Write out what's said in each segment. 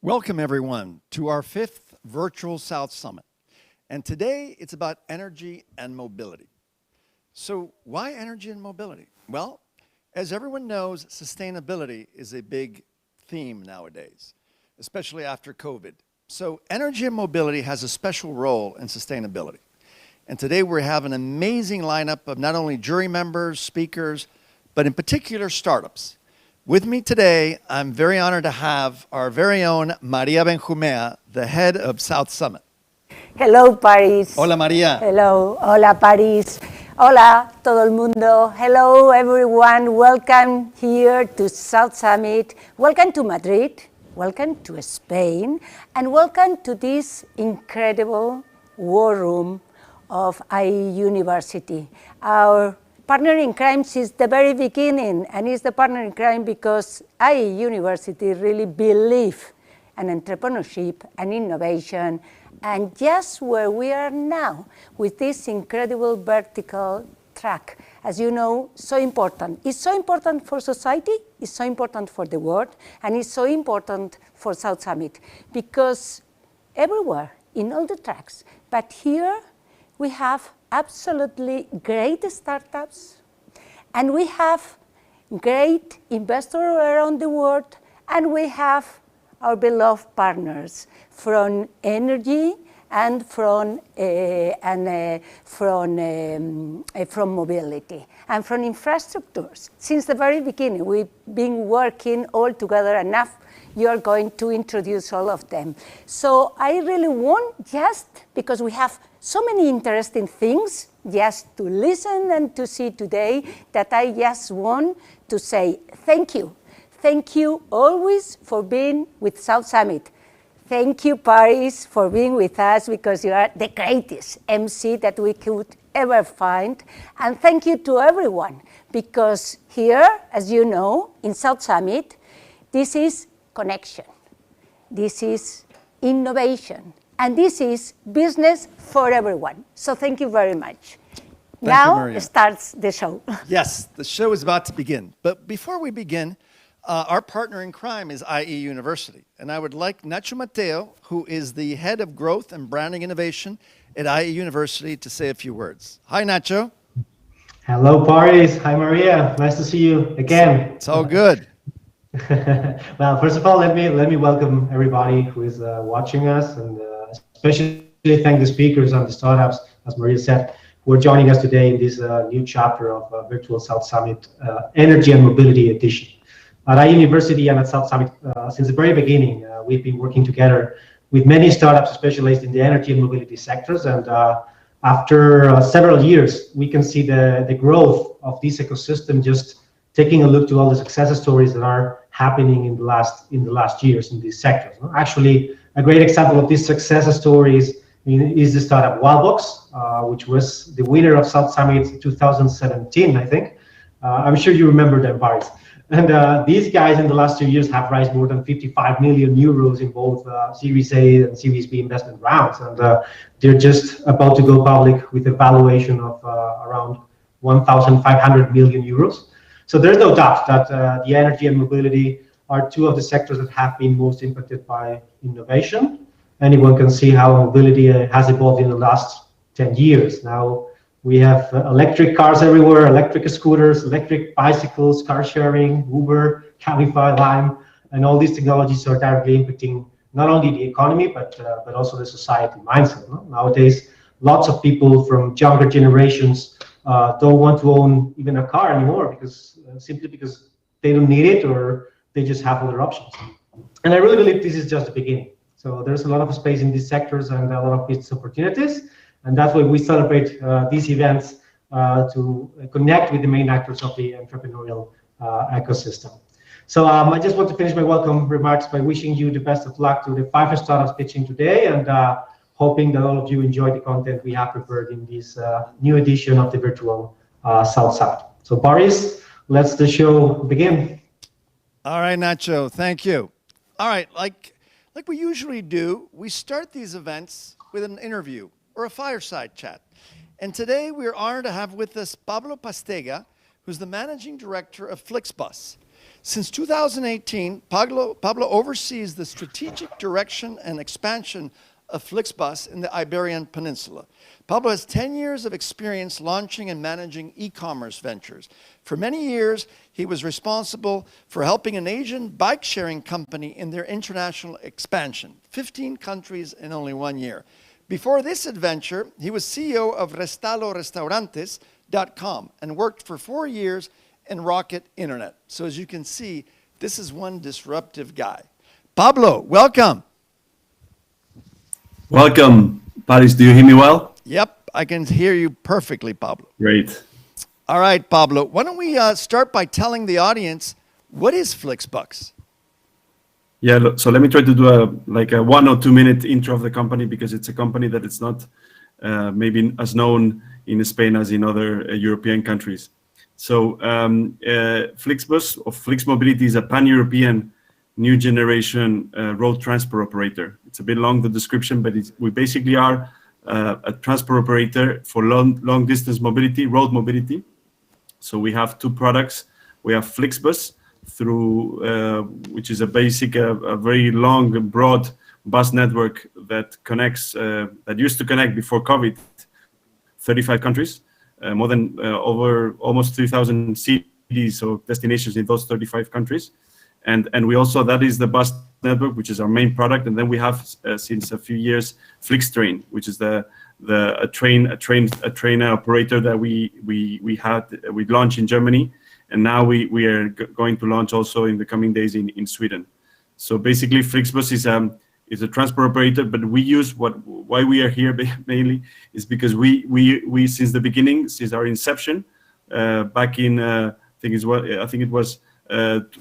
Welcome, everyone, to our fifth virtual South Summit. And today it's about energy and mobility. So, why energy and mobility? Well, as everyone knows, sustainability is a big theme nowadays, especially after COVID. So, energy and mobility has a special role in sustainability. And today we have an amazing lineup of not only jury members, speakers, but in particular startups. With me today, I'm very honored to have our very own Maria Benjumea, the head of South Summit. Hello, Paris. Hola, Maria. Hello. Hola, Paris. Hola, todo el mundo. Hello, everyone. Welcome here to South Summit. Welcome to Madrid. Welcome to Spain. And welcome to this incredible war room of IE University. Our partner in crime since the very beginning, and it's the partner in crime because IE University really believe in entrepreneurship and innovation, and just where we are now with this incredible vertical track. As you know, so important. It's so important for society, it's so important for the world, and it's so important for South Summit because everywhere, in all the tracks, but here we have absolutely great startups, and we have great investors around the world, and we have our beloved partners from energy and from mobility and from infrastructures. Since the very beginning, we've been working all together enough. You are going to introduce all of them. So I really want, just because we have so many interesting things just to listen and to see today, that I just want to say thank you. Thank you always for being with South Summit. Thank you, Paris, for being with us because you are the greatest MC that we could ever find. And thank you to everyone because here, as you know, in South Summit, this is connection. This is innovation. And this is business for everyone. So thank you very much. Now starts the show. Yes, the show is about to begin. But before we begin, our partner in crime is IE University. And I would like Nacho Mateo, who is the head of growth and branding innovation at IE University, to say a few words. Hi, Nacho. Hello, Paris. Hi, Maria. Nice to see you again. It's all good. Well, first of all, let me welcome everybody who is watching us, and especially thank the speakers and the startups, as Maria said, who are joining us today in this new chapter of Virtual South Summit Energy and Mobility Edition. At IE University and at South Summit, since the very beginning, we've been working together with many startups specialized in the energy and mobility sectors. And after several years, we can see the growth of this ecosystem, just taking a look to all the success stories that are happening in the last years in these sectors. Actually, a great example of these success stories is the startup Wildbox, which was the winner of South Summit 2017, I think. I'm sure you remember them, Paris. And these guys in the last 2 years have raised more than 55 million euros in both Series A and Series B investment rounds. And they're just about to go public with a valuation of around 1,500 million euros. So there's no doubt that the energy and mobility are two of the sectors that have been most impacted by innovation. Anyone can see how mobility has evolved in the last 10 years. Now we have electric cars everywhere, electric scooters, electric bicycles, car sharing, Uber, Cabify, Lime, and all these technologies are directly impacting not only the economy, but also the society mindset. No? Nowadays, lots of people from younger generations don't want to own even a car anymore simply because they don't need it or they just have other options. And I really believe this is just the beginning. So there's a lot of space in these sectors and a lot of business opportunities. And that's why we celebrate these events to connect with the main actors of the entrepreneurial ecosystem. So I just want to finish my welcome remarks by wishing you the best of luck to the 5 startups pitching today, and hoping that all of you enjoy the content we have prepared in this new edition of the Virtual South Summit. So Boris, let's the show begin. All right, Nacho, thank you. All right, like we usually do, we start these events with an interview or a fireside chat. And today we're honored to have with us Pablo Pastega, who's the managing director of Flixbus. Since 2018, Pablo oversees the strategic direction and expansion of Flixbus in the Iberian Peninsula. Pablo has 10 years of experience launching and managing e-commerce ventures. For many years, he was responsible for helping an Asian bike-sharing company in their international expansion, 15 countries in only 1 year. Before this adventure, he was CEO of RestaloRestaurantes.com and worked for 4 years in Rocket Internet. So as you can see, this is one disruptive guy. Pablo, welcome. Welcome, Paris. Do you hear me well? Yep, I can hear you perfectly, Pablo. Great. All right, Pablo, why don't we start by telling the audience, what is Flixbus? Yeah, so let me try to do a 1 or 2 minute intro of the company, because it's a company that it's not maybe as known in Spain as in other European countries. So Flixbus, or Flix Mobility, is a pan-European new generation road transport operator. It's a bit long, the description, but we basically are a transport operator for long distance mobility, road mobility. So we have 2 products. We have Flixbus, which is a very long and broad bus network that connects, that used to connect before COVID, 35 countries, more than over almost 3,000 cities or destinations in those 35 countries. And we also, that is the bus network, which is our main product. And then we have since a few years FlixTrain, which is a train operator that we launched in Germany, and now we are going to launch also in the coming days in Sweden. So basically, Flixbus is a transport operator, but we use why we are here mainly is because we since the beginning, since our inception, back in I think it was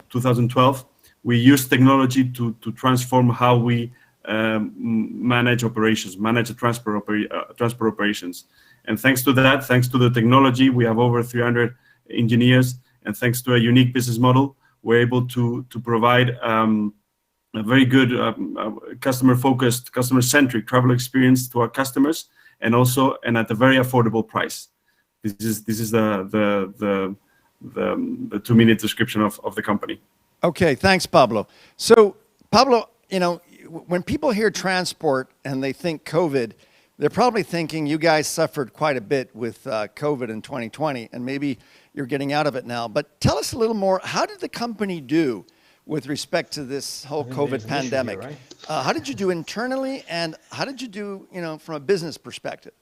2012, we use technology to transform how we manage the transport operations. And thanks to that, thanks to the technology, we have over 300 engineers, and thanks to a unique business model, we're able to provide a very good customer-focused, customer-centric travel experience to our customers, and at a very affordable price. This is the 2-minute description of the company. Okay, thanks, Pablo. So, Pablo, when people hear transport and they think COVID, they're probably thinking you guys suffered quite a bit with COVID in 2020, and maybe you're getting out of it now. But tell us a little more. How did the company do with respect to this whole COVID pandemic? Here, right? How did you do internally, and how did you do, from a business perspective?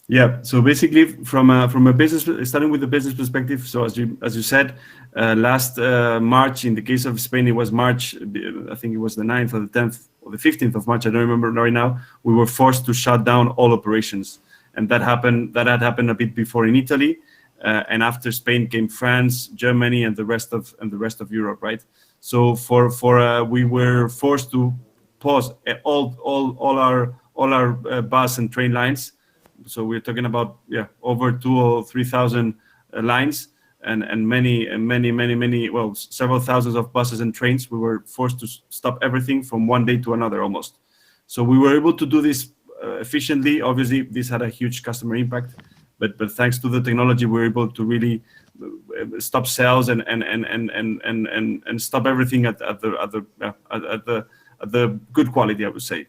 Yeah, so basically from a business, starting with the business perspective. So as you said, last March, in the case of Spain, it was March. I think it was the 9th or the 10th or the 15th of March. I don't remember right now. We were forced to shut down all operations, and that had happened a bit before in Italy, and after Spain came France, Germany, and the rest of Europe, right? So we were forced to pause all our bus and train lines. So we're talking about over 2,000 or 3,000 lines and many, well, several thousands of buses and trains. We were forced to stop everything from one day to another almost. So we were able to do this efficiently. Obviously, this had a huge customer impact, but thanks to the technology, we were able to really stop sales and stop everything at the good quality, I would say.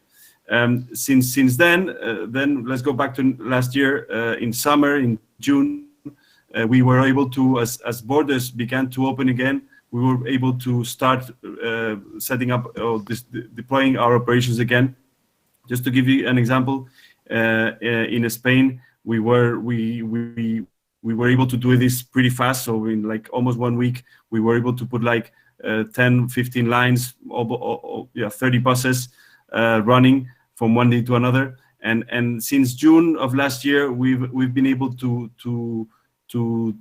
Since then let's go back to last year. In summer, in June, we were able to, as borders began to open again, we were able to start setting up deploying our operations again. Just to give you an example, in Spain, we were able to do this pretty fast. So in like almost 1 week, we were able to put like 10, 15 lines, 30 buses running from one day to another. And since June of last year, we've been able to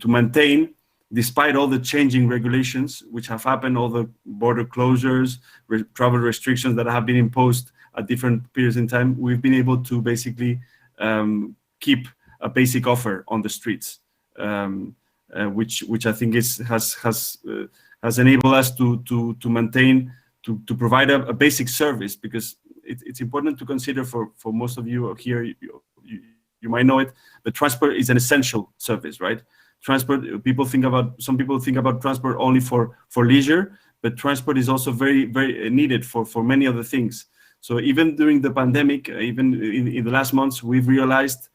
maintain, despite all the changing regulations which have happened, all the border closures, travel restrictions that have been imposed at different periods in time, we've been able to basically keep a basic offer on the streets, which I think has enabled us to maintain, to provide a basic service, because it's important to consider for most of you here, you might know it, but transport is an essential service, right? transport, some people think about transport only for leisure, but transport is also very, very needed for many other things. So even during the pandemic, even in the last months, we've realized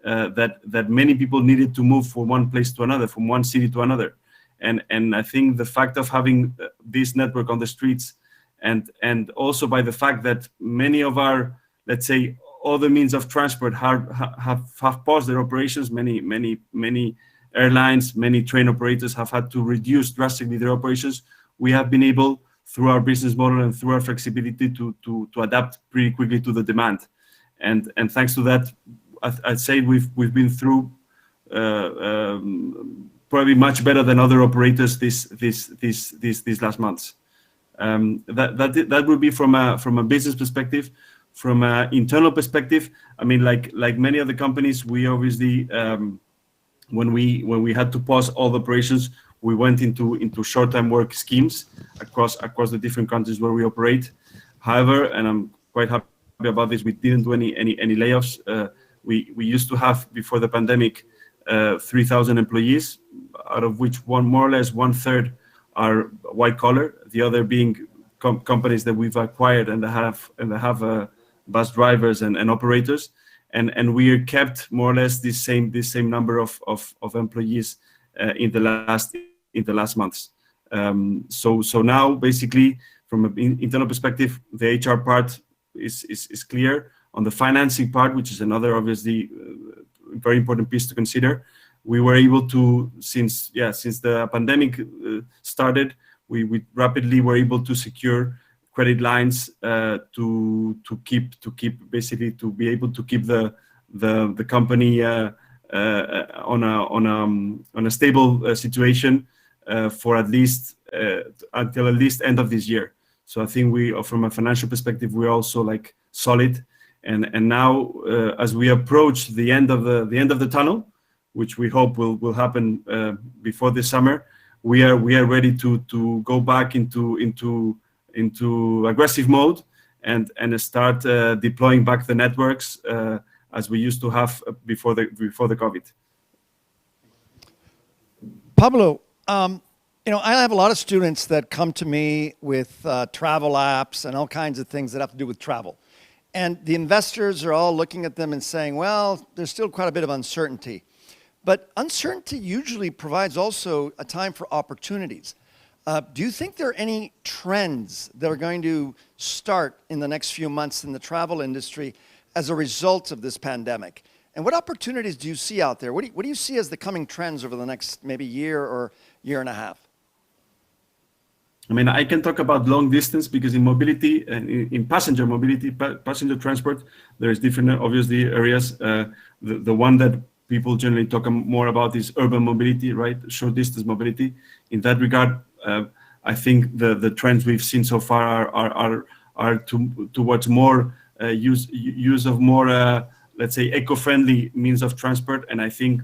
that many people needed to move from one place to another, from one city to another. And I think the fact of having this network on the streets, and also by the fact that many of our, let's say, other means of transport have paused their operations. Many airlines, many train operators have had to reduce drastically their operations. We have been able, through our business model and through our flexibility, to adapt pretty quickly to the demand. And thanks to that, I'd say we've been through probably much better than other operators these last months. That would be from a business perspective. From an internal perspective, I mean, like many other companies, we obviously when we had to pause all the operations, we went into short-time work schemes across the different countries where we operate. However, and I'm quite happy about this, we didn't do any layoffs. We used to have, before the pandemic, 3,000 employees, out of which more or less 1/3 are white collar, the other being companies that we've acquired and they have bus drivers and operators, and we are kept more or less this same number of employees in the last months. So now basically from an internal perspective, the HR part is clear. On the financing part, which is another obviously very important piece to consider, we were able to, since the pandemic started, we rapidly were able to secure credit lines to be able to keep the company on a stable situation for at least until at least end of this year. So I think we, from a financial perspective, we're also like solid. And now, as we approach the end of the tunnel, which we hope will happen before this summer, we are ready to go back into aggressive mode and start deploying back the networks as we used to have before the COVID. Pablo, I have a lot of students that come to me with travel apps and all kinds of things that have to do with travel. And the investors are all looking at them and saying, well, there's still quite a bit of uncertainty. But uncertainty usually provides also a time for opportunities. Do you think there are any trends that are going to start in the next few months in the travel industry as a result of this pandemic? And what opportunities do you see out there? What do you see as the coming trends over the next maybe year or year and a half? I mean, I can talk about long distance because in mobility and in passenger mobility, passenger transport, there's different, obviously, areas. The one that people generally talk more about is urban mobility, right? Short distance mobility. In that regard, I think the trends we've seen so far are towards more use of more, let's say, eco-friendly means of transport, and I think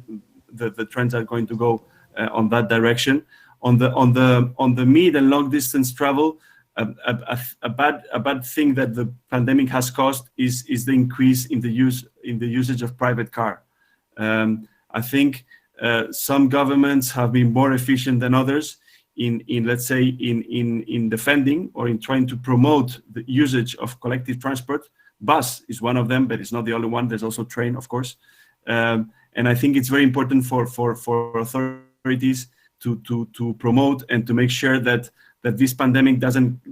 the trends are going to go on that direction. On the mid and long distance travel, a bad thing that the pandemic has caused is the increase in the usage of private car. I think some governments have been more efficient than others in let's say in defending or in trying to promote the usage of collective transport. Bus is one of them, but it's not the only one. There's also train, of course, and I think it's very important for authorities to promote and to make sure that this pandemic doesn't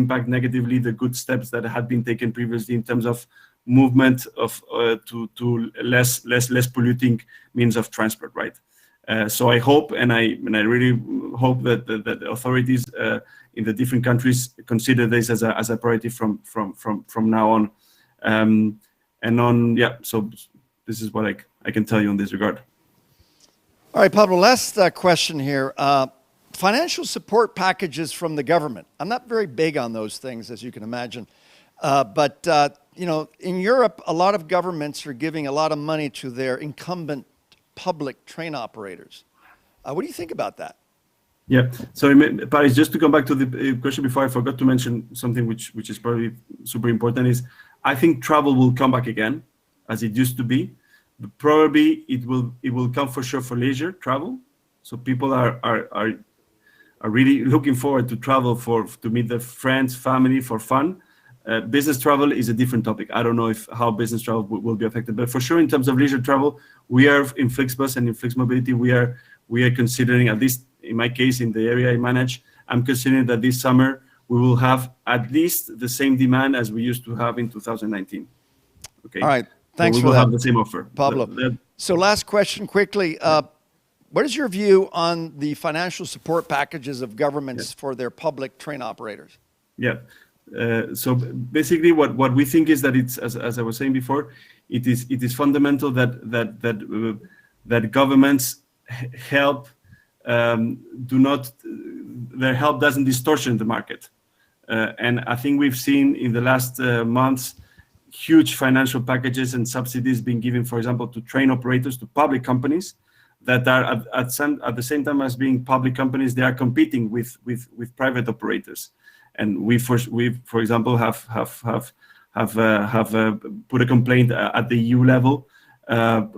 impact negatively the good steps that had been taken previously in terms of movement of to less polluting means of transport, right? So I hope and I really hope that the authorities in the different countries consider this as a priority from now on, So this is what I can tell you in this regard. All right, Pablo, last question here. Financial support packages from the government. I'm not very big on those things, as you can imagine. But in Europe, a lot of governments are giving a lot of money to their incumbent public train operators. What do you think about that? Yeah, so Paris, just to come back to the question before, I forgot to mention something which is probably super important, is I think travel will come back again, as it used to be. Probably it will come for sure for leisure travel. So people are really looking forward to travel to meet their friends, family, for fun. Business travel is a different topic. I don't know how business travel will be affected, but for sure in terms of leisure travel, we are in Flixbus and in Flix Mobility, we are considering, at least in my case, in the area I manage, I'm considering that this summer we will have at least the same demand as we used to have in 2019. Okay. All right. Thanks so for we will that, have the same offer. Pablo. So last question quickly. What is your view on the financial support packages of governments for their public train operators? Yeah. So basically, what we think is that it's, as I was saying before, it is fundamental that governments help their help doesn't distortion the market. And I think we've seen in the last months huge financial packages and subsidies being given, for example, to train operators, to public companies that are at the same time as being public companies, they are competing with private operators. And we, for example, have put a complaint at the EU level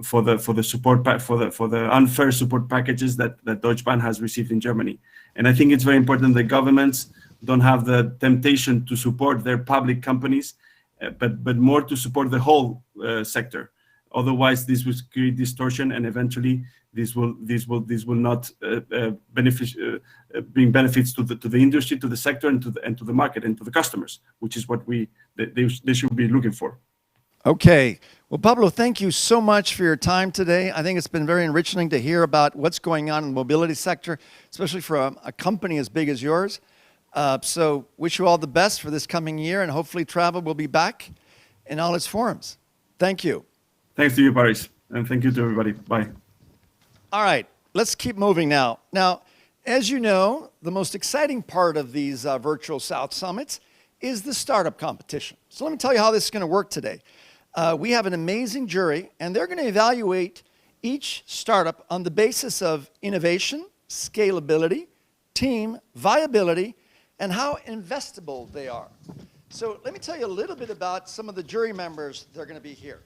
for the unfair support packages that Deutsche Bahn has received in Germany. And I think it's very important that governments don't have the temptation to support their public companies, but more to support the whole sector. Otherwise, this will create distortion, and eventually this will not bring benefits to the industry, to the sector, and to the market and to the customers, which is what they should be looking for. Okay. Well, Pablo, thank you so much for your time today. I think it's been very enriching to hear about what's going on in the mobility sector, especially for a company as big as yours. So wish you all the best for this coming year, and hopefully travel will be back in all its forms. Thank you. Thanks to you, Paris, and thank you to everybody. Bye. All right, let's keep moving now. Now, as you know, the most exciting part of these virtual South Summits is the startup competition. So let me tell you how this is going to work today. We have an amazing jury, and they're going to evaluate each startup on the basis of innovation, scalability, team, viability, and how investable they are. So let me tell you a little bit about some of the jury members that are going to be here.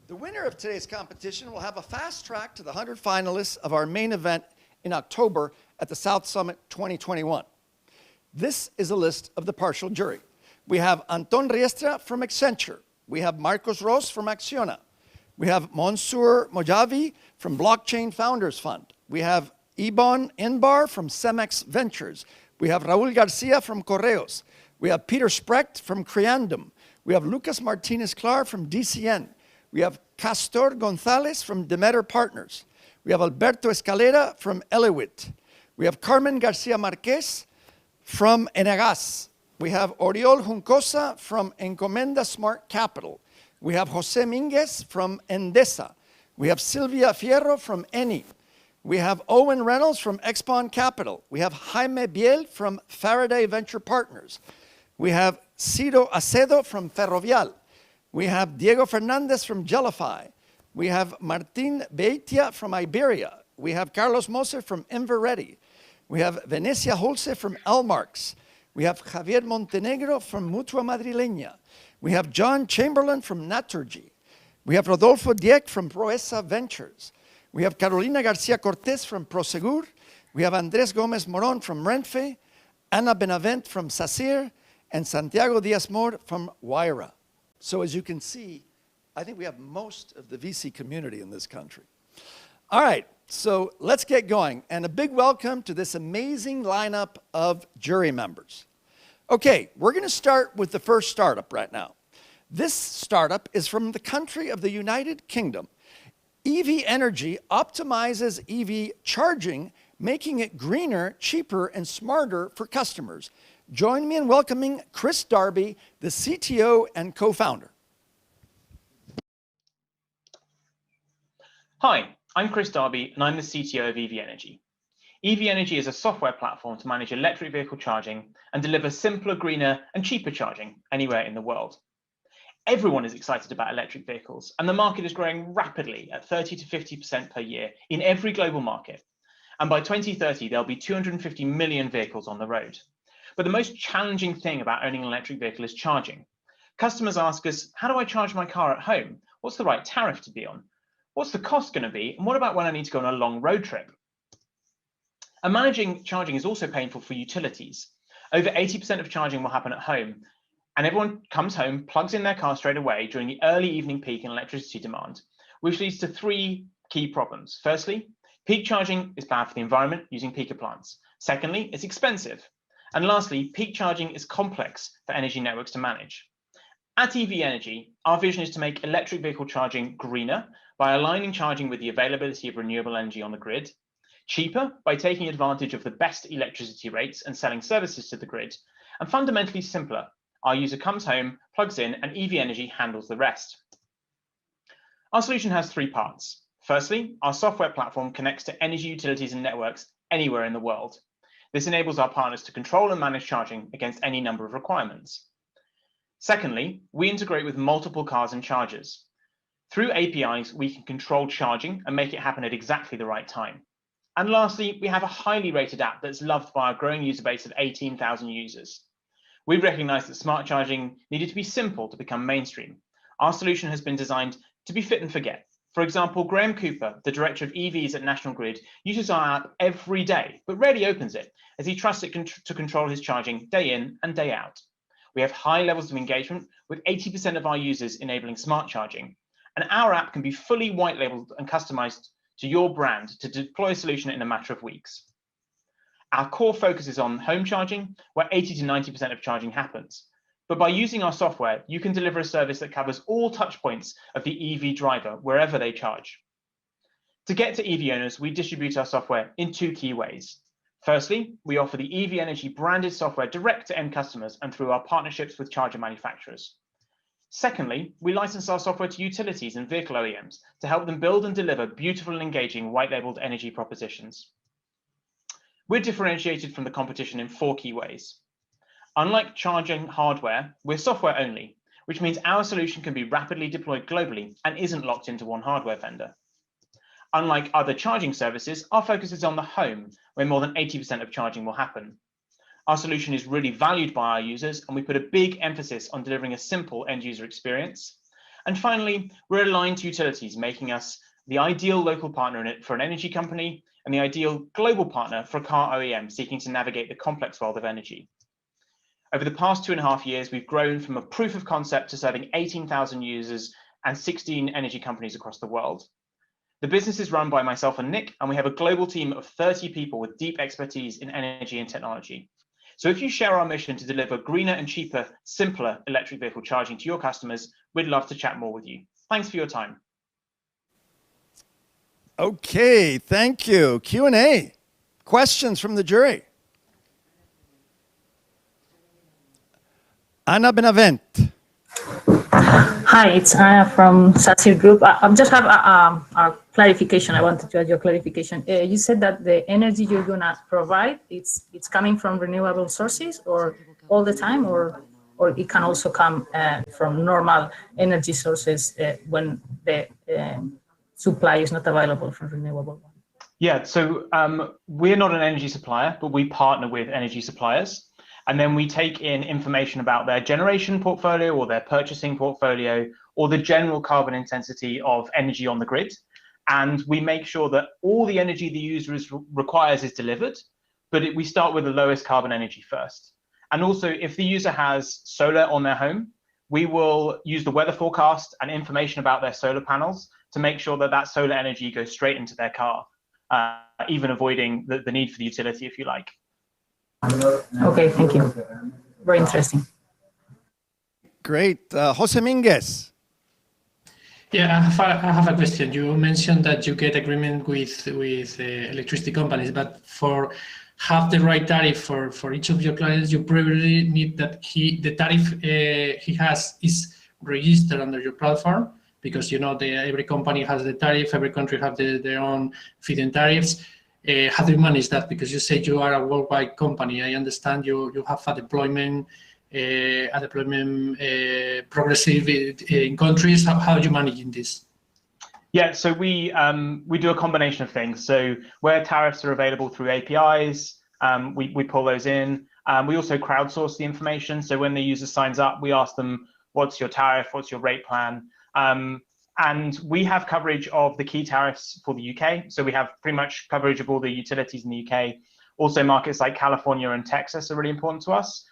The winner of today's competition will have a fast track to the 100 finalists of our main event in October at the South Summit 2021. This is a list of the partial jury. We have Anton Riestra from Accenture. We have Marcos Ros from Acciona. We have Mansour Mojavi from Blockchain Founders Fund. We have Ibon Enbar from Cemex Ventures. We have Raul Garcia from Correos. We have Peter Sprecht from Creandum. We have Lucas Martinez-Clar from DCN. We have Castor Gonzalez from Demeter Partners. We have Alberto Escalera from Elewit. We have Carmen Garcia Marquez from Enagas. We have Oriol Juncosa from Encomenda Smart Capital. We have Jose Minguez from Endesa. We have Silvia Fierro from Eni. We have Owen Reynolds from Expon Capital. We have Jaime Biel from Faraday Venture Partners. We have Ciro Acedo from Ferrovial. We have Diego Fernandez from Jellify. We have Martin Beitia from Iberia. We have Carlos Moser from Inveready. We have Venecia Holce from Elmarx. We have Javier Montenegro from Mutua Madrileña. We have John Chamberlain from Naturgy. We have Rodolfo Dieck from Proesa Ventures. We have Carolina Garcia Cortez from Prosegur. We have Andrés Gómez Moron from Renfe, Ana Benavent from Sacir, and Santiago Diaz-Mor from Wyra. So as you can see, I think we have most of the VC community in this country. All right, so let's get going. And a big welcome to this amazing lineup of jury members. Okay, we're going to start with the first startup right now. This startup is from the country of the United Kingdom. EV Energy optimizes EV charging, making it greener, cheaper, and smarter for customers. Join me in welcoming Chris Darby, the CTO and co-founder. Hi, I'm Chris Darby, and I'm the CTO of EV Energy. EV Energy is a software platform to manage electric vehicle charging and deliver simpler, greener, and cheaper charging anywhere in the world. Everyone is excited about electric vehicles, and the market is growing rapidly at 30 to 50% per year in every global market. And by 2030, there'll be 250 million vehicles on the road. But the most challenging thing about owning an electric vehicle is charging. Customers ask us, how do I charge my car at home? What's the right tariff to be on? What's the cost going to be? And what about when I need to go on a long road trip? And managing charging is also painful for utilities. Over 80% of charging will happen at home, and everyone comes home, plugs in their car straight away during the early evening peak in electricity demand, which leads to three key problems. Firstly, peak charging is bad for the environment using peaker plants. Secondly, it's expensive. And lastly, peak charging is complex for energy networks to manage. At EV Energy, our vision is to make electric vehicle charging greener by aligning charging with the availability of renewable energy on the grid, cheaper by taking advantage of the best electricity rates and selling services to the grid, and fundamentally simpler. Our user comes home, plugs in, and EV Energy handles the rest. Our solution has three parts. Firstly, our software platform connects to energy utilities and networks anywhere in the world. This enables our partners to control and manage charging against any number of requirements. Secondly, we integrate with multiple cars and chargers. Through APIs, we can control charging and make it happen at exactly the right time. And lastly, we have a highly rated app that's loved by our growing user base of 18,000 users. We recognized that smart charging needed to be simple to become mainstream. Our solution has been designed to be fit and forget. For example, Graham Cooper, the director of EVs at National Grid, uses our app every day, but rarely opens it, as he trusts it to control his charging day in and day out. We have high levels of engagement, with 80% of our users enabling smart charging. And our app can be fully white labeled and customized to your brand to deploy a solution in a matter of weeks. Our core focus is on home charging, where 80 to 90% of charging happens. But by using our software, you can deliver a service that covers all touch points of the EV driver wherever they charge. To get to EV owners, we distribute our software in two key ways. Firstly, we offer the EV Energy branded software direct to end customers and through our partnerships with charger manufacturers. Secondly, we license our software to utilities and vehicle OEMs to help them build and deliver beautiful and engaging white-labeled energy propositions. We're differentiated from the competition in four key ways. Unlike charging hardware, we're software only, which means our solution can be rapidly deployed globally and isn't locked into one hardware vendor. Unlike other charging services, our focus is on the home, where more than 80% of charging will happen. Our solution is really valued by our users, and we put a big emphasis on delivering a simple end user experience. And finally, we're aligned to utilities, making us the ideal local partner for an energy company and the ideal global partner for a car OEM seeking to navigate the complex world of energy. Over the past 2.5 years, we've grown from a proof of concept to serving 18,000 users and 16 energy companies across the world. The business is run by myself and Nick, and we have a global team of 30 people with deep expertise in energy and technology. So if you share our mission to deliver greener and cheaper, simpler electric vehicle charging to your customers, we'd love to chat more with you. Thanks for your time. Okay, thank you. Q&A. Questions from the jury. Anna Benavent. Hi, it's Anna from Satsir Group. I just have a clarification. I wanted to add your clarification. You said that the energy you're going to provide, it's coming from renewable sources or all the time, or it can also come from normal energy sources when the supply is not available from renewable. Yeah, so we're not an energy supplier, but we partner with energy suppliers. And then we take in information about their generation portfolio or their purchasing portfolio or the general carbon intensity of energy on the grid. And we make sure that all the energy the user requires is delivered, but we start with the lowest carbon energy first. And also, if the user has solar on their home, we will use the weather forecast and information about their solar panels to make sure that that solar energy goes straight into their car, even avoiding the need for the utility, if you like. Okay, thank you. Very interesting. Great. Jose Minguez. Yeah, I have a question. You mentioned that you get agreement with electricity companies, but for have the right tariff for each of your clients, you probably need that the tariff he has is registered under your platform, because you know every company has the tariff, every country have their own feed-in tariffs. How do you manage that? Because you say you are a worldwide company. I understand you have a deployment progressive in countries. How are you managing this? Yeah, so we do a combination of things. So where tariffs are available through APIs, we pull those in. We also crowdsource the information. So when the user signs up, we ask them, what's your tariff? What's your rate plan? And we have coverage of the key tariffs for the UK. So we have pretty much coverage of all the utilities in the UK. Also, markets like California and Texas are really important to us.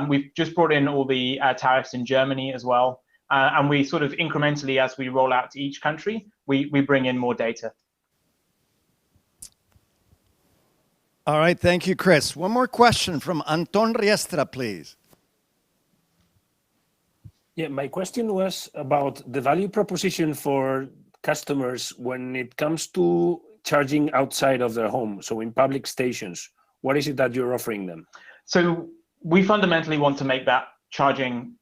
We've just brought in all the tariffs in Germany as well. And we sort of incrementally, as we roll out to each country, we bring in more data. All right, thank you, Chris. One more question from Anton Riestra, please. Yeah, my question was about the value proposition for customers when it comes to charging outside of their home, so in public stations. What is it that you're offering them? So we fundamentally want to make that charging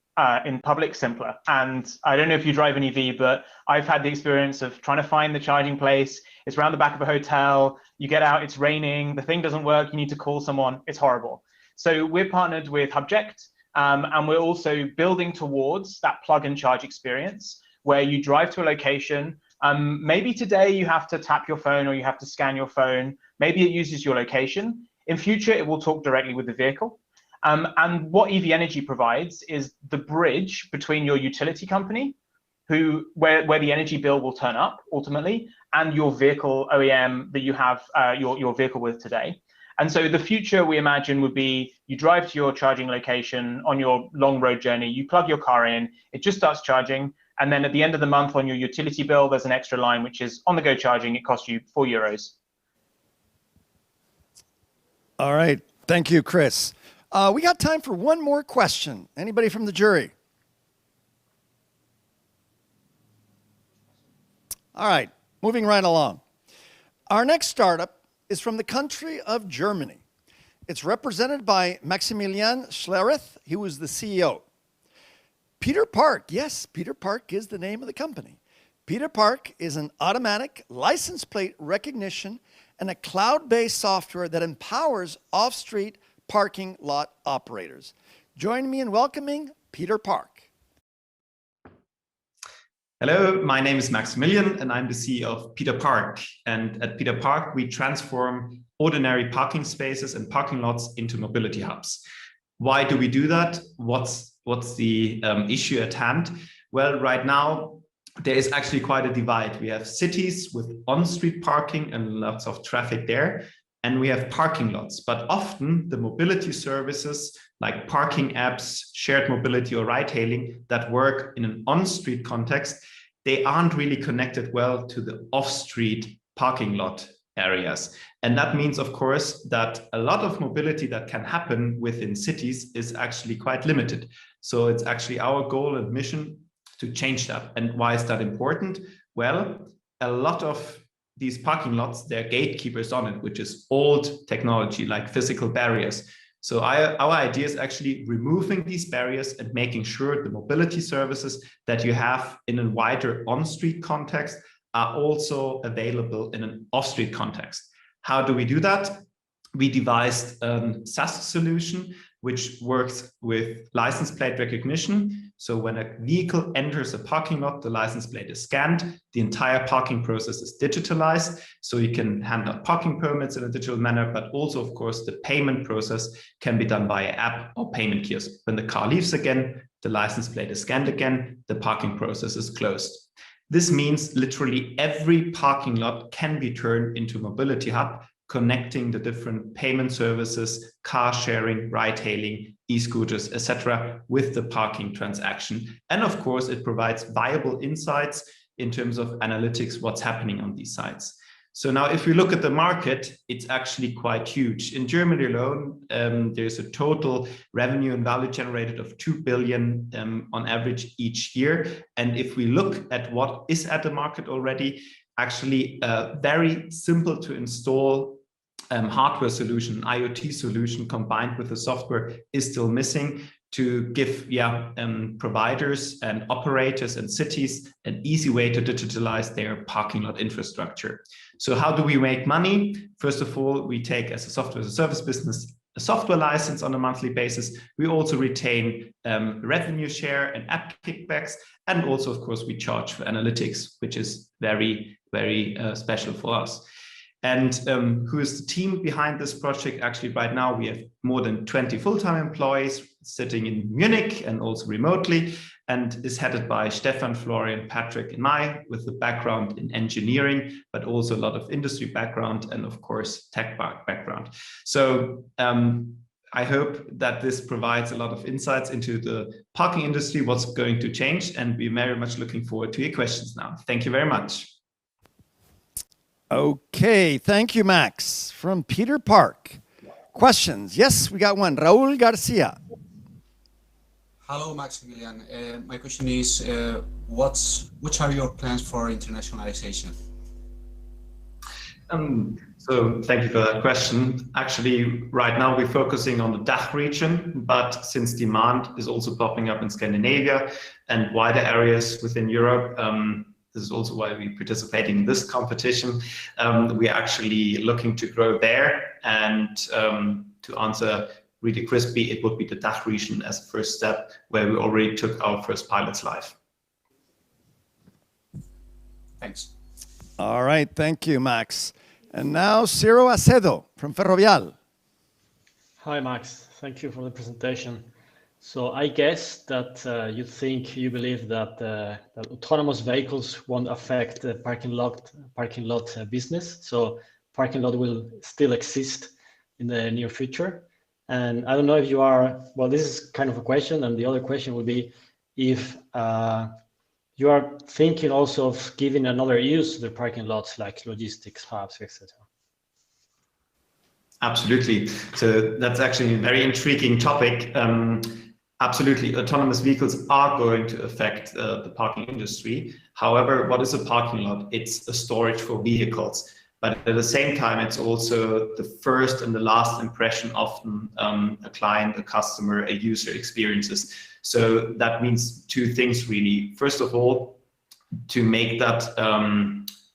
in public simpler. And I don't know if you drive an EV, but I've had the experience of trying to find the charging place. It's around the back of a hotel. You get out, it's raining, the thing doesn't work, you need to call someone. It's horrible. So we're partnered with Hubject, and we're also building towards that plug and charge experience where you drive to a location. Maybe today you have to tap your phone or you have to scan your phone. Maybe it uses your location. In future, it will talk directly with the vehicle. And what EV Energy provides is the bridge between your utility company, where the energy bill will turn up ultimately, and your vehicle OEM that you have your vehicle with today. And so the future we imagine would be you drive to your charging location on your long road journey, you plug your car in, it just starts charging. And then at the end of the month on your utility bill, there's an extra line, which is on the go charging. It costs you €4. All right, thank you, Chris. We got time for one more question. Anybody from the jury? All right, moving right along. Our next startup is from the country of Germany. It's represented by Maximilian Schlereth. He was the CEO. Peter Park, yes, Peter Park is the name of the company. Peter Park is an automatic license plate recognition and a cloud-based software that empowers off-street parking lot operators. Join me in welcoming Peter Park. Hello, my name is Maximilian and I'm the CEO of Peter Park. And at Peter Park, we transform ordinary parking spaces and parking lots into mobility hubs. Why do we do that? What's the issue at hand? Well, right now, there is actually quite a divide. We have cities with on-street parking and lots of traffic there, and we have parking lots. But often the mobility services like parking apps, shared mobility or ride hailing that work in an on-street context, they aren't really connected well to the off-street parking lot areas. And that means, of course, that a lot of mobility that can happen within cities is actually quite limited. So it's actually our goal and mission to change that. And why is that important? Well, a lot of these parking lots, there are gatekeepers on it, which is old technology like physical barriers. So our idea is actually removing these barriers and making sure the mobility services that you have in a wider on-street context are also available in an off-street context. How do we do that? We devised a SaaS solution which works with license plate recognition. So when a vehicle enters a parking lot, the license plate is scanned, the entire parking process is digitalized. So you can hand out parking permits in a digital manner, but also, of course, the payment process can be done via app or payment kiosk. When the car leaves again, the license plate is scanned again, the parking process is closed. This means literally every parking lot can be turned into a mobility hub, connecting the different payment services, car sharing, ride hailing, e-scooters, etc., with the parking transaction. And of course, it provides viable insights in terms of analytics, what's happening on these sites. So now if we look at the market, it's actually quite huge. In Germany alone, there's a total revenue and value generated of 2 billion on average each year. And if we look at what is at the market already, actually very simple to install hardware solution, IoT solution combined with the software is still missing to give providers and operators and cities an easy way to digitalize their parking lot infrastructure. So how do we make money? First of all, we take as a software as a service business a software license on a monthly basis. We also retain revenue share and app kickbacks. And also, of course, we charge for analytics, which is very, very special for us. And who is the team behind this project? Actually, right now, we have more than 20 full-time employees sitting in Munich and also remotely. and is headed by Stefan, Florian, Patrick, and I, with a background in engineering, but also a lot of industry background and, of course, tech background. So I hope that this provides a lot of insights into the parking industry, what's going to change, and we're very much looking forward to your questions now. Thank you very much. Okay, thank you, Max. From Peter Park. Questions? Yes, we got one. Raul Garcia. Hello, Maximilian. My question is, which are your plans for internationalization? So thank you for that question. Actually, right now we're focusing on the DACH region, but since demand is also popping up in Scandinavia and wider areas within Europe, this is also why we're participating in this competition. We're actually looking to grow there, and to answer really crispy, it would be the DACH region as a first step, where we already took our first pilots live. Thanks. All right, thank you, Max. And now Ciro Acedo from Ferrovial. Hi, Max. Thank you for the presentation. So I guess that you believe that, that autonomous vehicles won't affect the parking lot business. So parking lot will still exist in the near future. And I don't know if you are, well, this is kind of a question. And the other question would be if you are thinking also of giving another use to the parking lots, like logistics hubs, etc. Absolutely. So that's actually a very intriguing topic. Absolutely, autonomous vehicles are going to affect the parking industry. However, what is a parking lot? It's a storage for vehicles. But at the same time, it's also the first and the last impression often a client, a customer, a user experiences. So that means two things really. First of all, to make that,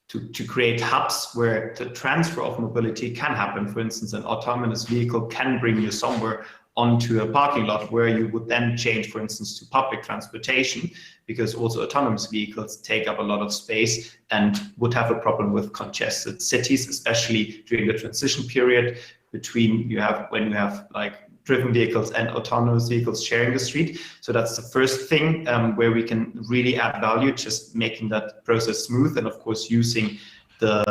to create hubs where the transfer of mobility can happen. For instance, an autonomous vehicle can bring you somewhere onto a parking lot where you would then change, for instance, to public transportation, because also autonomous vehicles take up a lot of space and would have a problem with congested cities, especially during the transition period between when you have like driven vehicles and autonomous vehicles sharing the street. So that's the first thing where we can really add value, just making that process smooth, and of course using the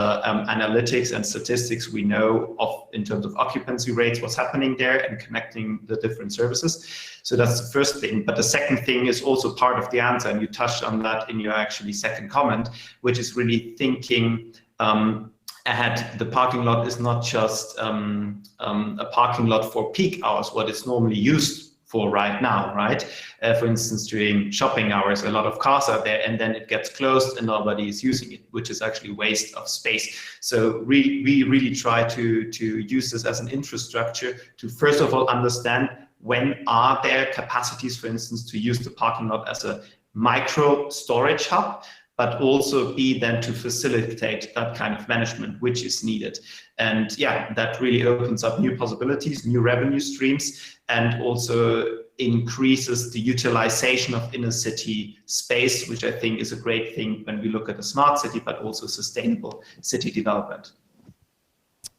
analytics and statistics we know of in terms of occupancy rates, what's happening there, and connecting the different services. So that's the first thing. But the second thing is also part of the answer, and you touched on that in your actually second comment, which is really thinking ahead. The parking lot is not just a parking lot for peak hours, what it's normally used for right now, right? For instance, during shopping hours, a lot of cars are there, and then it gets closed and nobody is using it, which is actually waste of space. So we really try to use this as an infrastructure to first of all understand when are there capacities, for instance, to use the parking lot as a micro storage hub, but also be then to facilitate that kind of management which is needed. And yeah, that really opens up new possibilities, new revenue streams, and also increases the utilization of inner city space, which I think is a great thing when we look at a smart city, but also sustainable city development.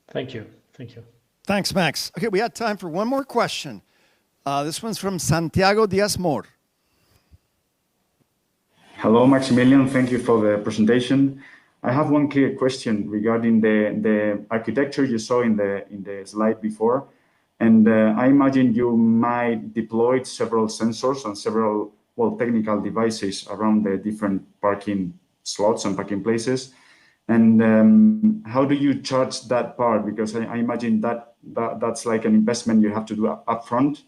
Thank you. Thank you. Thanks, Max. Okay, we had time for one more question. This one's from Santiago Diaz-Mor. Hello, Maximilian. Thank you for the presentation. I have one clear question regarding the architecture you saw in the slide before. And I imagine you might deploy several sensors and several, technical devices around the different parking slots and parking places. And how do you charge that part? Because I imagine that's like an investment you have to do upfront.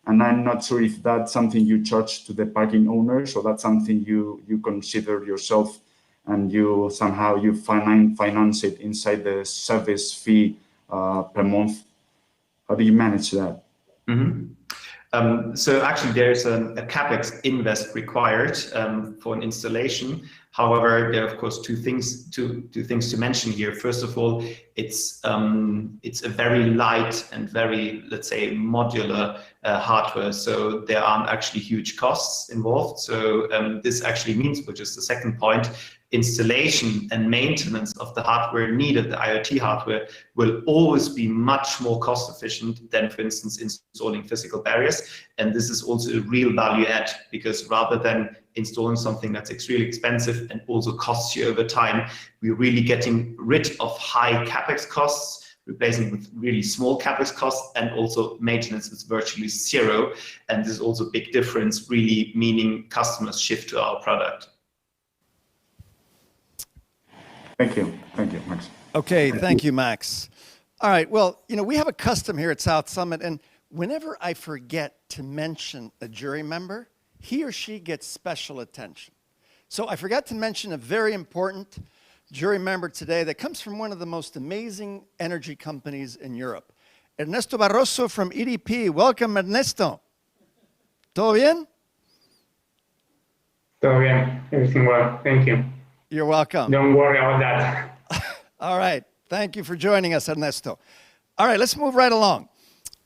And I'm not sure if that's something you charge to the parking owners, or that's something you consider yourself and you somehow finance it inside the service fee per month. How do you manage that? Mm-hmm. So actually there's a CapEx invest required for an installation. However, there are of course two things to mention here. First of all, it's a very light and very, let's say, modular hardware. So there aren't actually huge costs involved. So this actually means, which is the second point, installation and maintenance of the hardware needed, the IoT hardware, will always be much more cost efficient than, for instance, installing physical barriers. And this is also a real value add, because rather than installing something that's extremely expensive and also costs you over time, we're really getting rid of high CapEx costs, replacing with really small CapEx costs, and also maintenance is virtually zero. And this is also a big difference, really meaning customers shift to our product. Thank you, Max. Okay, thank you, Max. All right, well, we have a custom here at South Summit, and whenever I forget to mention a jury member, he or she gets special attention. So I forgot to mention a very important jury member today that comes from one of the most amazing energy companies in Europe. Ernesto Barroso from EDP. Welcome, Ernesto. ¿Todo bien? Todo bien, everything well, thank you. You're welcome. Don't worry about that. All right, thank you for joining us, Ernesto. All right, let's move right along.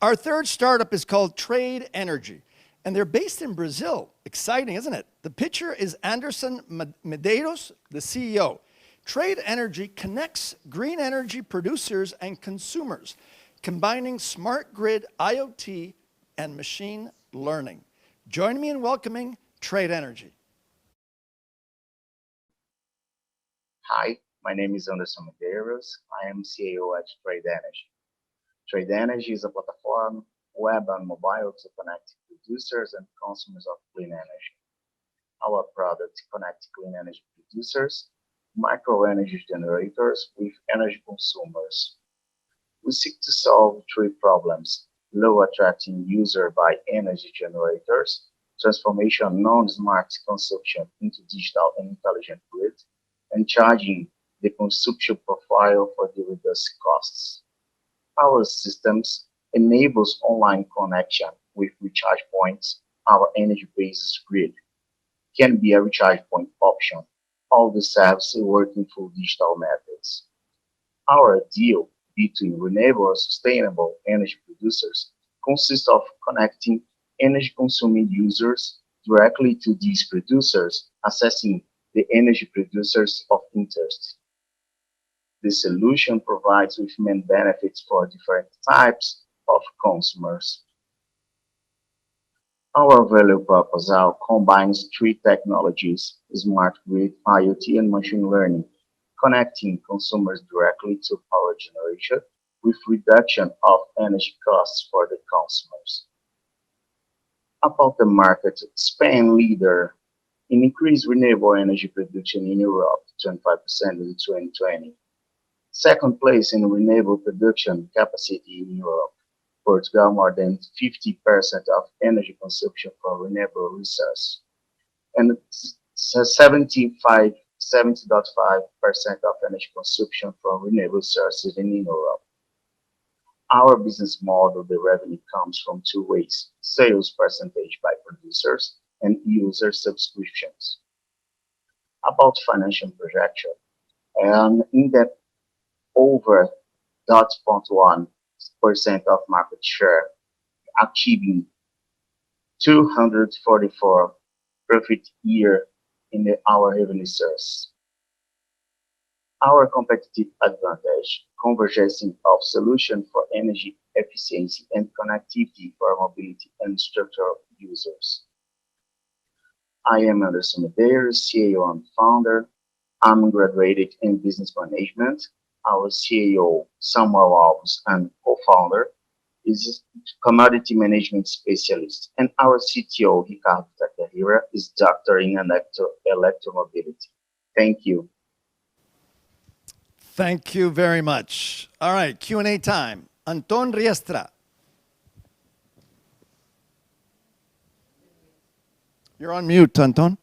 Our third startup is called Trade Energy, and they're based in Brazil. Exciting, isn't it? The picture is Anderson Medeiros, the CEO. Trade Energy connects green energy producers and consumers, combining smart grid, IoT, and machine learning. Join me in welcoming Trade Energy. Hi, my name is Anderson Medeiros. I am CEO at Trade Energy. Trade Energy is a platform, web and mobile, to connect producers and consumers of clean energy. Our product connects clean energy producers, micro energy generators with energy consumers. We seek to solve three problems: low attracting user by energy generators, transformation of non-smart consumption into digital and intelligent grid, and charging the consumption profile for the reduced costs. Our systems enables online connection with recharge points. Our energy-based grid can be a recharge point option. All the services working through digital methods. Our deal between renewable and sustainable energy producers consists of connecting energy-consuming users directly to these producers, assessing the energy producers of interest. The solution provides with main benefits for different types of consumers. Our value proposal combines three technologies: smart grid, IoT, and machine learning, connecting consumers directly to power generation with reduction of energy costs for the consumers. About the market, Spain leader in increased renewable energy production in Europe, 25% in 2020. Second place in renewable production capacity in Europe. Portugal, more than 50% of energy consumption for renewable resource. And 70.5% of energy consumption from renewable sources in Europe. Our business model, the revenue comes from two ways: sales percentage by producers and user subscriptions. About financial projection, and in that over 0.1% of market share, achieving 244 profit year in our revenue source. Our competitive advantage, convergence of solution for energy efficiency and connectivity for mobility and structural users. I am Anderson Medeiros, CEO and founder. I'm graduated in business management. Our CEO, Samuel Alves, and co-founder, is commodity management specialist. And our CTO, Ricardo Takahira, is doctor in electromobility. Thank you. Thank you very much. All right, Q&A time. Anton Riestra. You're on mute, Anton.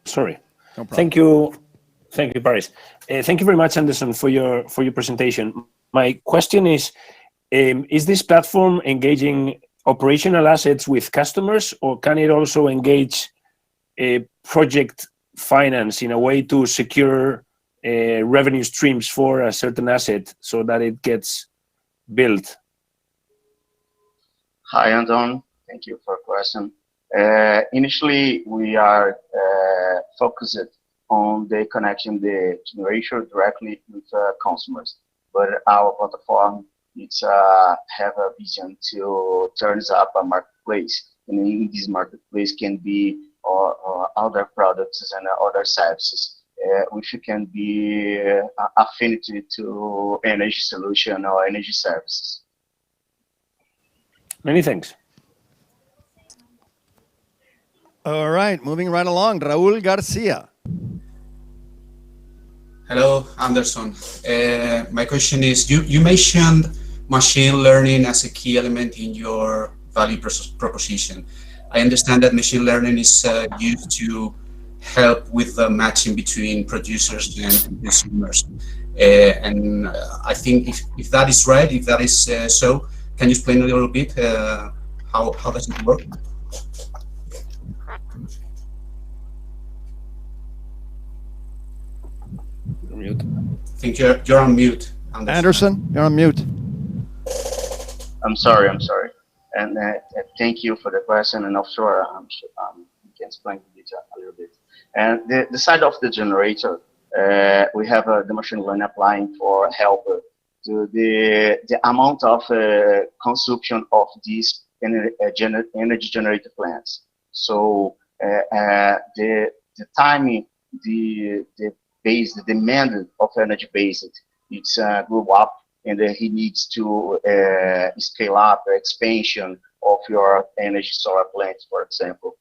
Sorry. No problem. Thank you, Paris. Thank you very much, Anderson, for your presentation. My question is this platform engaging operational assets with customers, or can it also engage project finance in a way to secure revenue streams for a certain asset so that it gets built? Hi, Anton. Thank you for the question. Initially, we are focused on the connection the generator directly with consumers, but our platform it's have a vision to turn up a marketplace, and in this marketplace can be other products and other services, which can be affinity to energy solution or energy services. Many thanks. All right, moving right along, Raul Garcia. Hello, Anderson. My question is, you mentioned machine learning as a key element in your value proposition. I understand that machine learning is used to help with the matching between producers and consumers. And I think if that is right, if that is so, can you explain a little bit how does it work? Mute. I think you're on mute, Anderson, you're on mute. I'm sorry. And thank you for the question. And offshore, you can explain it a little bit. And the side of the generator, we have the machine learning applying for help to the amount of consumption of these energy generator plants. So the timing, the demand of energy based, it's grew up, and he needs to scale up the expansion of your energy solar plants, for example.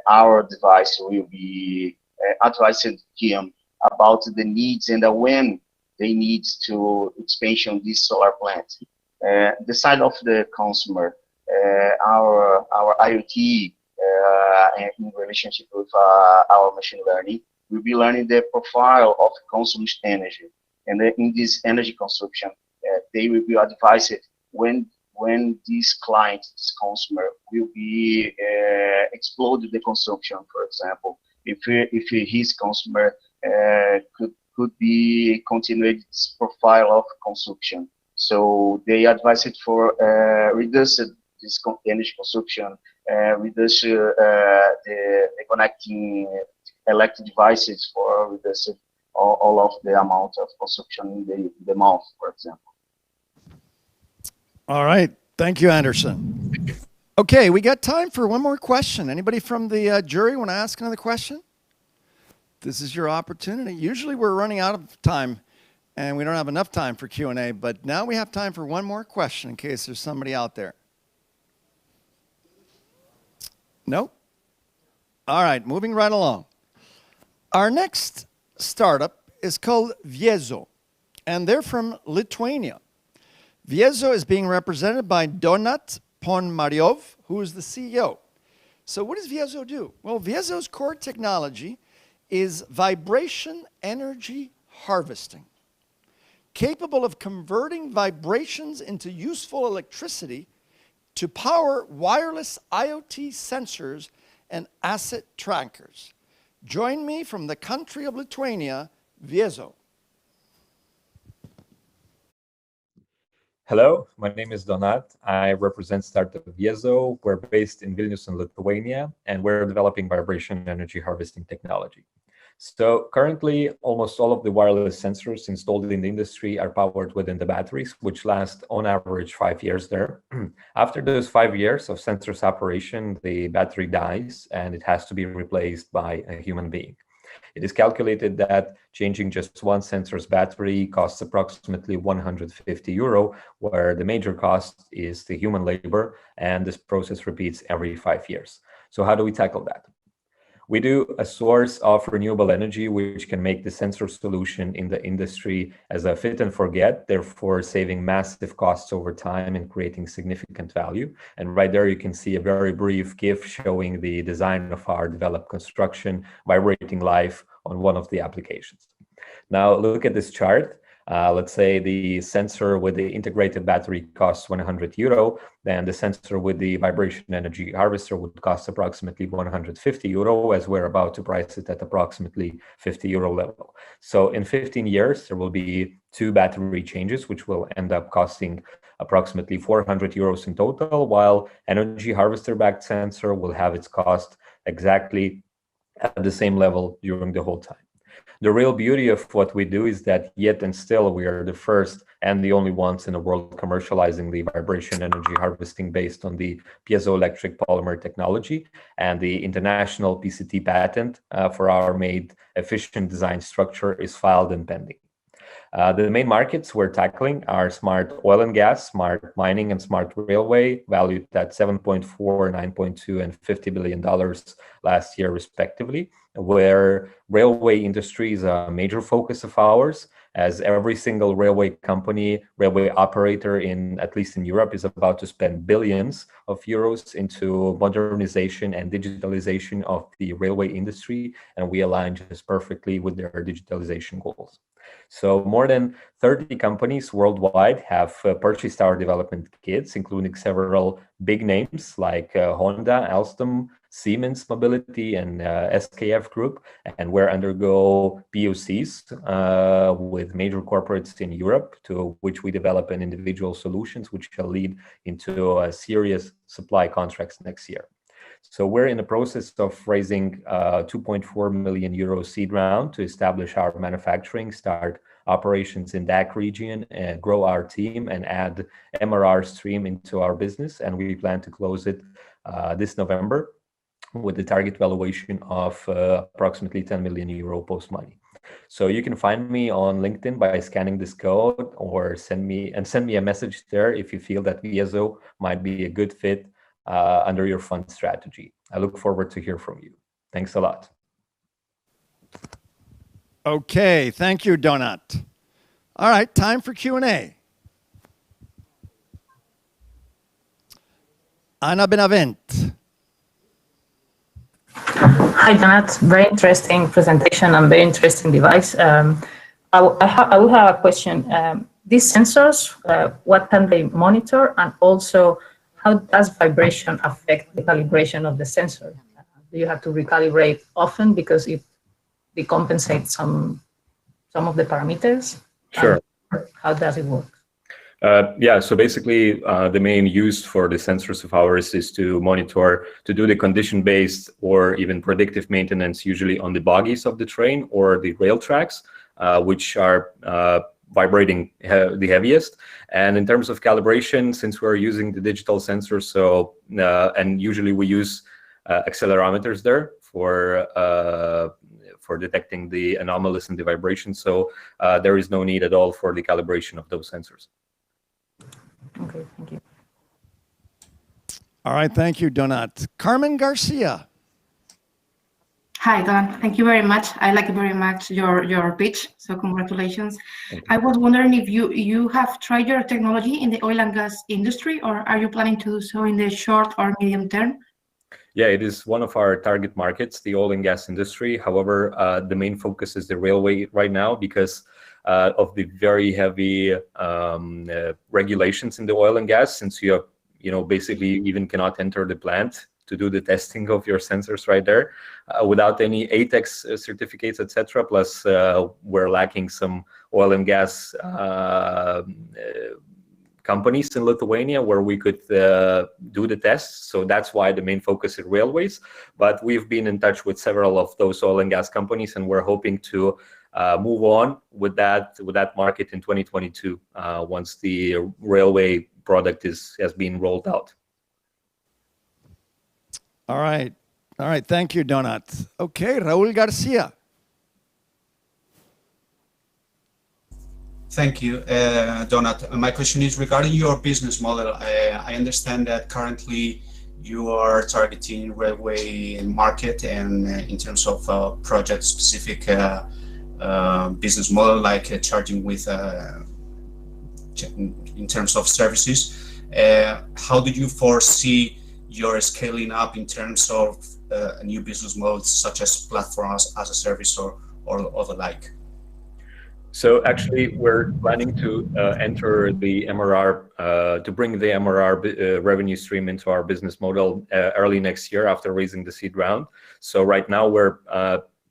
Our device will be advising him about the needs and when they need to expansion this solar plant. The side of the consumer, our IoT in relationship with our machine learning, we'll be learning the profile of consumed energy. And in this energy consumption, they will be advised when this client, this consumer, will be explode the consumption, for example. If his consumer could be continued this profile of consumption. So they advise it for reduce this energy consumption, reduce the connecting electric devices for reduce all of the amount of consumption in the month, for example. All right. Thank you, Anderson. Okay, we got time for one more question. Anybody from the jury want to ask another question? This is your opportunity. Usually we're running out of time and we don't have enough time for Q&A, but now we have time for one more question in case there's somebody out there. No? All right, moving right along. Our next startup is called Viezo, and they're from Lithuania. Viezo is being represented by Donat Ponmaryov, who is the CEO. So what does Viezo do? Well, Viezo's core technology is vibration energy harvesting, capable of converting vibrations into useful electricity to power wireless IoT sensors and asset trackers. Join me from the country of Lithuania, Viezo. Hello, my name is Donat. I represent startup Viezo. We're based in Vilnius in Lithuania, and we're developing vibration energy harvesting technology. So currently, almost all of the wireless sensors installed in the industry are powered within the batteries, which last on average 5 years there. After those 5 years of sensors operation, the battery dies and it has to be replaced by a human being. It is calculated that changing just one sensor's battery costs approximately 150 euro, where the major cost is the human labor, and this process repeats every 5 years. So how do we tackle that? We do a source of renewable energy, which can make the sensor solution in the industry as a fit and forget, therefore saving massive costs over time and creating significant value. And right there, you can see a very brief GIF showing the design of our developed construction vibrating live on one of the applications. Now look at this chart. Let's say the sensor with the integrated battery costs €100, then the sensor with the vibration energy harvester would cost approximately €150, as we're about to price it at approximately €50 level. So in 15 years, there will be 2 battery changes, which will end up costing approximately €400 in total, while energy harvester backed sensor will have its cost exactly at the same level during the whole time. The real beauty of what we do is that yet and still we are the first and the only ones in the world commercializing the vibration energy harvesting based on the piezoelectric polymer technology, and the international PCT patent for our made efficient design structure is filed and pending. The main markets we're tackling are smart oil and gas, smart mining, and smart railway, valued at $7.4, $9.2, and $50 billion last year, respectively, where railway industry is a major focus of ours, as every single railway company, railway operator at least in Europe, is about to spend billions of euros into modernization and digitalization of the railway industry, and we align just perfectly with their digitalization goals. So more than 30 companies worldwide have purchased our development kits, including several big names like Honda, Alstom, Siemens Mobility, and SKF Group, and we undergo POCs with major corporates in Europe, to which we develop an individual solutions, which shall lead into serious supply contracts next year. So we're in the process of raising €2.4 million seed round to establish our manufacturing, start operations in DACH region, and grow our team and add MRR stream into our business. And we plan to close it this November with the target valuation of approximately €10 million post money. So you can find me on LinkedIn by scanning this code, or send me a message there if you feel that Viezo might be a good fit under your fund strategy. I look forward to hear from you. Thanks a lot. Okay, thank you, Donat. All right, time for Q&A. Ana Benavent. Hi, Donat. Very interesting presentation and very interesting device. I will have a question. These sensors, what can they monitor, and also how does vibration affect the calibration of the sensor? Do you have to recalibrate often because it decompensates some of the parameters? Sure. How does it work? Yeah, so basically the main use for the sensors of ours is to monitor, to do the condition-based or even predictive maintenance, usually on the bogies of the train or the rail tracks, which are vibrating the heaviest. And in terms of calibration, since we're using the digital sensor, so and usually we use accelerometers there for detecting the anomalous in the vibration. So there is no need at all for the calibration of those sensors. Okay, thank you. All right, thank you, Donat. Carmen Garcia. Hi, Don. Thank you very much. I like very much your pitch, so congratulations. I was wondering if you have tried your technology in the oil and gas industry, or are you planning to do so in the short or medium term? Yeah, it is one of our target markets, the oil and gas industry. However, the main focus is the railway right now because of the very heavy regulations in the oil and gas, since you basically even cannot enter the plant to do the testing of your sensors right there without any ATEX certificates, etc. Plus, we're lacking some oil and gas companies in Lithuania where we could do the tests. So that's why the main focus is railways. But we've been in touch with several of those oil and gas companies, and we're hoping to move on with that market in 2022 once the railway product has been rolled out. All right. Thank you, Donat. Okay, Raul Garcia. Thank you, Donat. My question is regarding your business model. I understand that currently you are targeting railway market, and in terms of project-specific business model, like charging with in terms of services. How do you foresee your scaling up in terms of new business models such as platforms as a service or the like? So actually, we're planning to enter the MRR, to bring the MRR revenue stream into our business model early next year after raising the seed round. So right now we're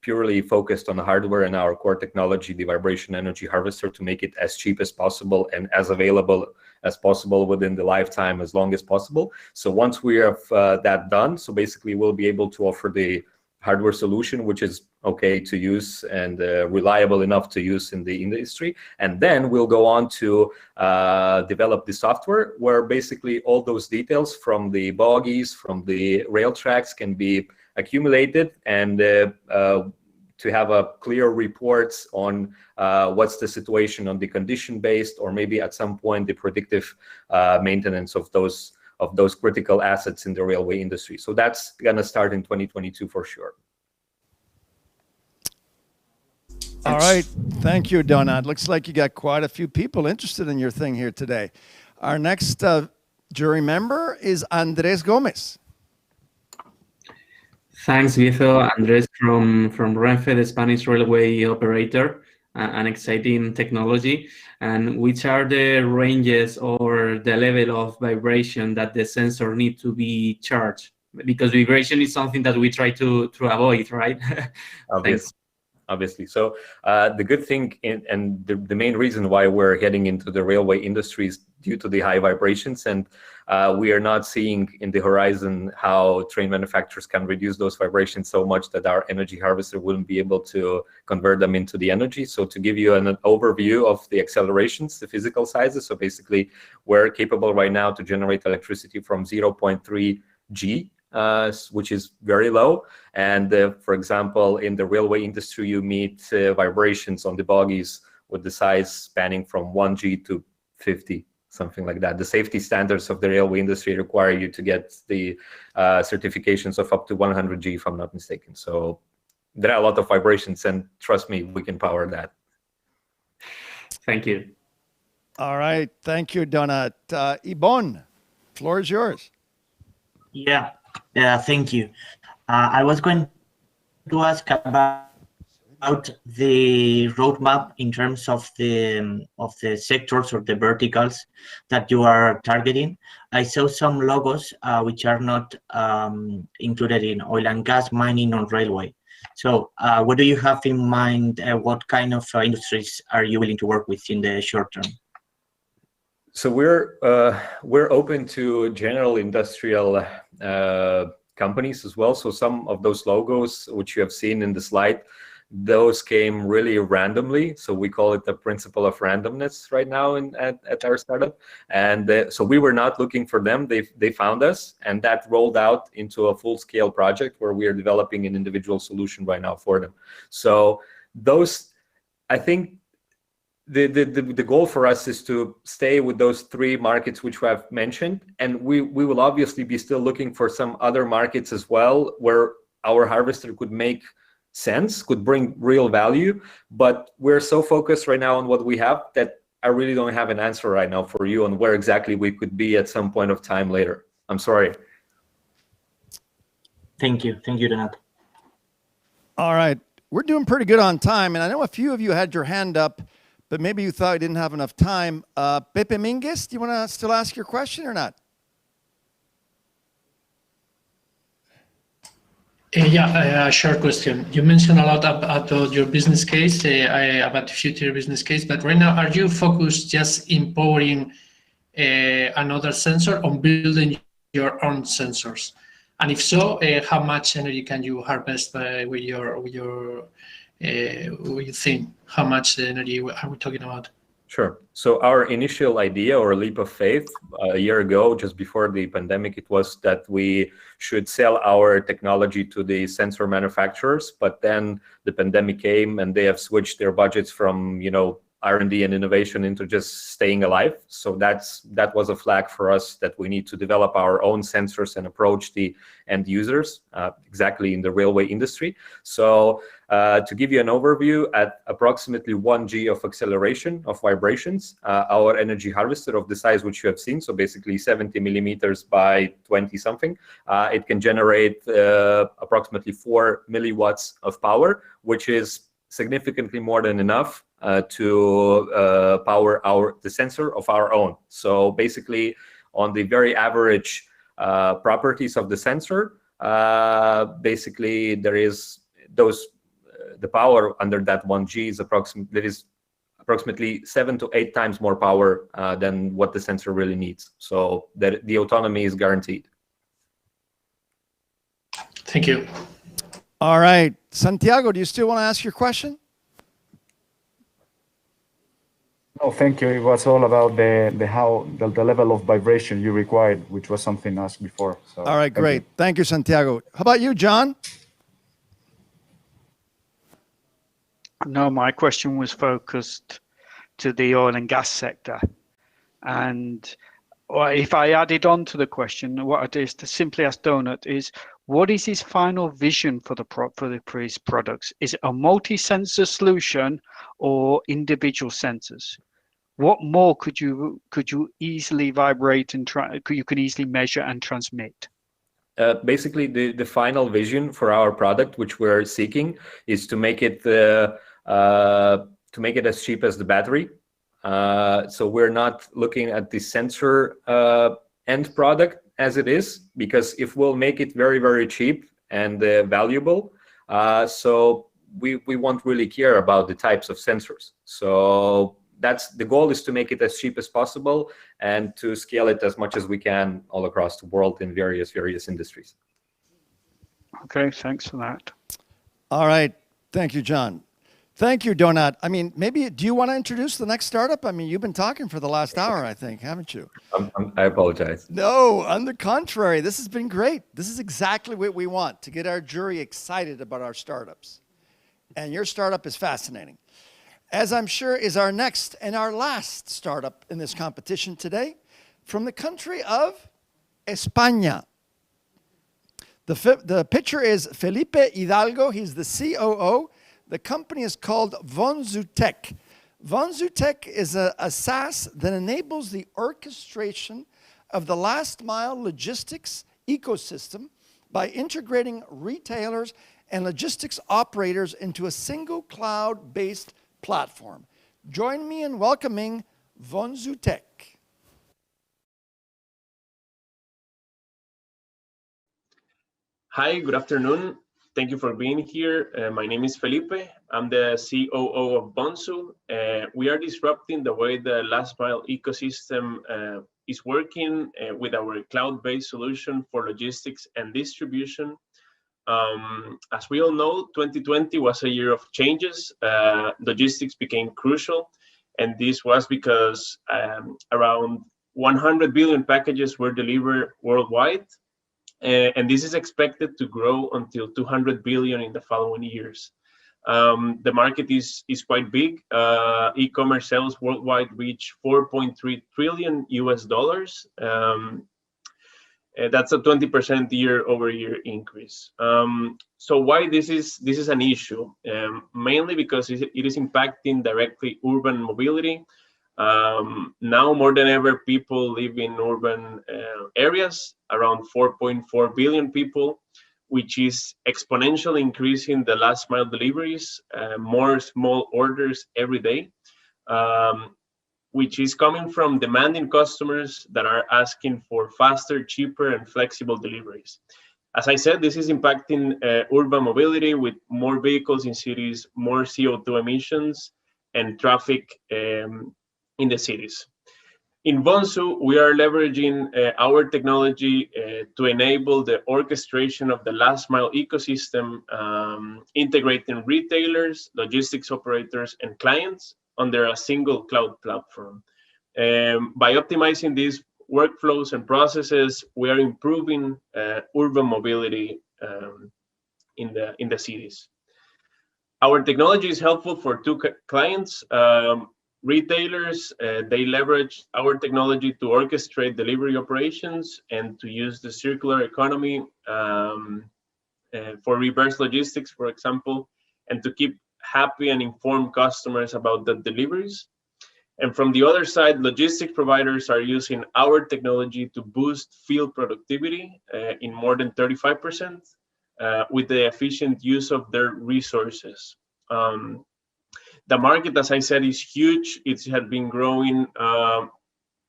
purely focused on the hardware and our core technology, the vibration energy harvester, to make it as cheap as possible and as available as possible within the lifetime as long as possible. So once we have that done, so basically we'll be able to offer the hardware solution, which is okay to use and reliable enough to use in the industry. And then we'll go on to develop the software where basically all those details from the bogies, from the rail tracks can be accumulated and to have a clear reports on what's the situation on the condition based, or maybe at some point the predictive maintenance of those critical assets in the railway industry. So that's going to start in 2022 for sure. All right. Thank you, Donat. Looks like you got quite a few people interested in your thing here today. Our next jury member is Andres Gomez. Thanks, Viezo. Andres from Renfe, the Spanish railway operator, an exciting technology. And which are the ranges or the level of vibration that the sensor need to be charged? Because vibration is something that we try to avoid, right? Obviously. So the good thing and the main reason why we're heading into the railway industry is due to the high vibrations, and we are not seeing in the horizon how train manufacturers can reduce those vibrations so much that our energy harvester wouldn't be able to convert them into the energy. So to give you an overview of the accelerations, the physical sizes, so basically we're capable right now to generate electricity from 0.3 G, which is very low. And for example, in the railway industry, you meet vibrations on the bogies with the size spanning from 1 G to 50, something like that. The safety standards of the railway industry require you to get the certifications of up to 100 G, if I'm not mistaken. So there are a lot of vibrations, and trust me, we can power that. Thank you. All right. Thank you, Donat. Ibon, floor is yours. Yeah, thank you. I was going to ask about the roadmap in terms of the sectors or the verticals that you are targeting. I saw some logos which are not included in oil and gas, mining, or railway. So what do you have in mind? What kind of industries are you willing to work with in the short term? So we're open to general industrial companies as well. So some of those logos which you have seen in the slide, those came really randomly. So we call it the principle of randomness right now at our startup. And so we were not looking for them. They found us, and that rolled out into a full-scale project where we are developing an individual solution right now for them. So those, I think, the goal for us is to stay with those three markets which we have mentioned, and we will obviously be still looking for some other markets as well where our harvester could make sense, could bring real value. But we're so focused right now on what we have that I really don't have an answer right now for you on where exactly we could be at some point of time later. I'm sorry. Thank you, Donat. All right, we're doing pretty good on time, and I know a few of you had your hand up, but maybe you thought you didn't have enough time. Pepe Minguez, do you want to still ask your question or not? Yeah, a short question. You mentioned a lot about your business case, about the future business case, but right now, are you focused just empowering another sensor on building your own sensors? And if so, how much energy can you harvest with your thing? How much energy are we talking about? Sure. So our initial idea or leap of faith a year ago, just before the pandemic, it was that we should sell our technology to the sensor manufacturers. But then the pandemic came and they have switched their budgets from, R&D and innovation into just staying alive. So that was a flag for us that we need to develop our own sensors and approach the end users exactly in the railway industry. So to give you an overview, at approximately 1 G of acceleration of vibrations, our energy harvester of the size which you have seen, so basically 70 millimeters by 20 something, it can generate approximately 4 milliwatts of power, which is significantly more than enough to power the sensor of our own. So basically, on the very average properties of the sensor, basically there is the power under that 1G is approximately 7 to 8 times more power than what the sensor really needs. So that the autonomy is guaranteed. Thank you. All right, Santiago, do you still want to ask your question? No, thank you. It was all about the level of vibration you required, which was something asked before. So, all right, great. Thank you, Santiago. How about you, John? No, my question was focused to the oil and gas sector. And if I added on to the question, what it is to simply ask Donut is, what is his final vision for his products? Is it a multi-sensor solution or individual sensors? What more could you easily vibrate and you can easily measure and transmit? Basically, the final vision for our product, which we're seeking, is to make it as cheap as the battery. So we're not looking at the sensor end product as it is, because if we'll make it very, very cheap and valuable, so we won't really care about the types of sensors. So that's the goal, is to make it as cheap as possible and to scale it as much as we can all across the world in various industries. Okay, thanks for that. All right, thank you, John. Thank you, Donut. I mean, maybe, do you want to introduce the next startup? I mean, you've been talking for the last hour, I think, haven't you? I apologize. No, on the contrary, this has been great. This is exactly what we want, to get our jury excited about our startups. And your startup is fascinating, as I'm sure is our next and our last startup in this competition today, from the country of España. The pitcher is Felipe Hidalgo. He's the COO. The company is called Vonzutech. Vonzutech is a SaaS that enables the orchestration of the last mile logistics ecosystem by integrating retailers and logistics operators into a single cloud-based platform. Join me in welcoming Vonzutech. Hi, good afternoon. Thank you for being here. My name is Felipe. I'm the COO of Vonzu. We are disrupting the way the last mile ecosystem is working with our cloud-based solution for logistics and distribution. As we all know, 2020 was a year of changes. Logistics became crucial, and this was because around 100 billion packages were delivered worldwide. And this is expected to grow until 200 billion in the following years. The market is quite big. E-commerce sales worldwide reach $4.3 trillion US. That's a 20% year-over-year increase. So why this is an issue? Mainly because it is impacting directly urban mobility. Now more than ever, people live in urban areas, around 4.4 billion people, which is exponentially increasing the last mile deliveries, more small orders every day, which is coming from demanding customers that are asking for faster, cheaper, and flexible deliveries. As I said, this is impacting urban mobility with more vehicles in cities, more CO2 emissions, and traffic in the cities. In Vonzu, we are leveraging our technology to enable the orchestration of the last mile ecosystem, integrating retailers, logistics operators, and clients under a single cloud platform. By optimizing these workflows and processes, we are improving urban mobility in the cities. Our technology is helpful for two clients. Retailers, they leverage our technology to orchestrate delivery operations and to use the circular economy for reverse logistics, for example, and to keep happy and informed customers about the deliveries. And from the other side, logistics providers are using our technology to boost field productivity in more than 35% with the efficient use of their resources. The market, as I said, is huge. It had been growing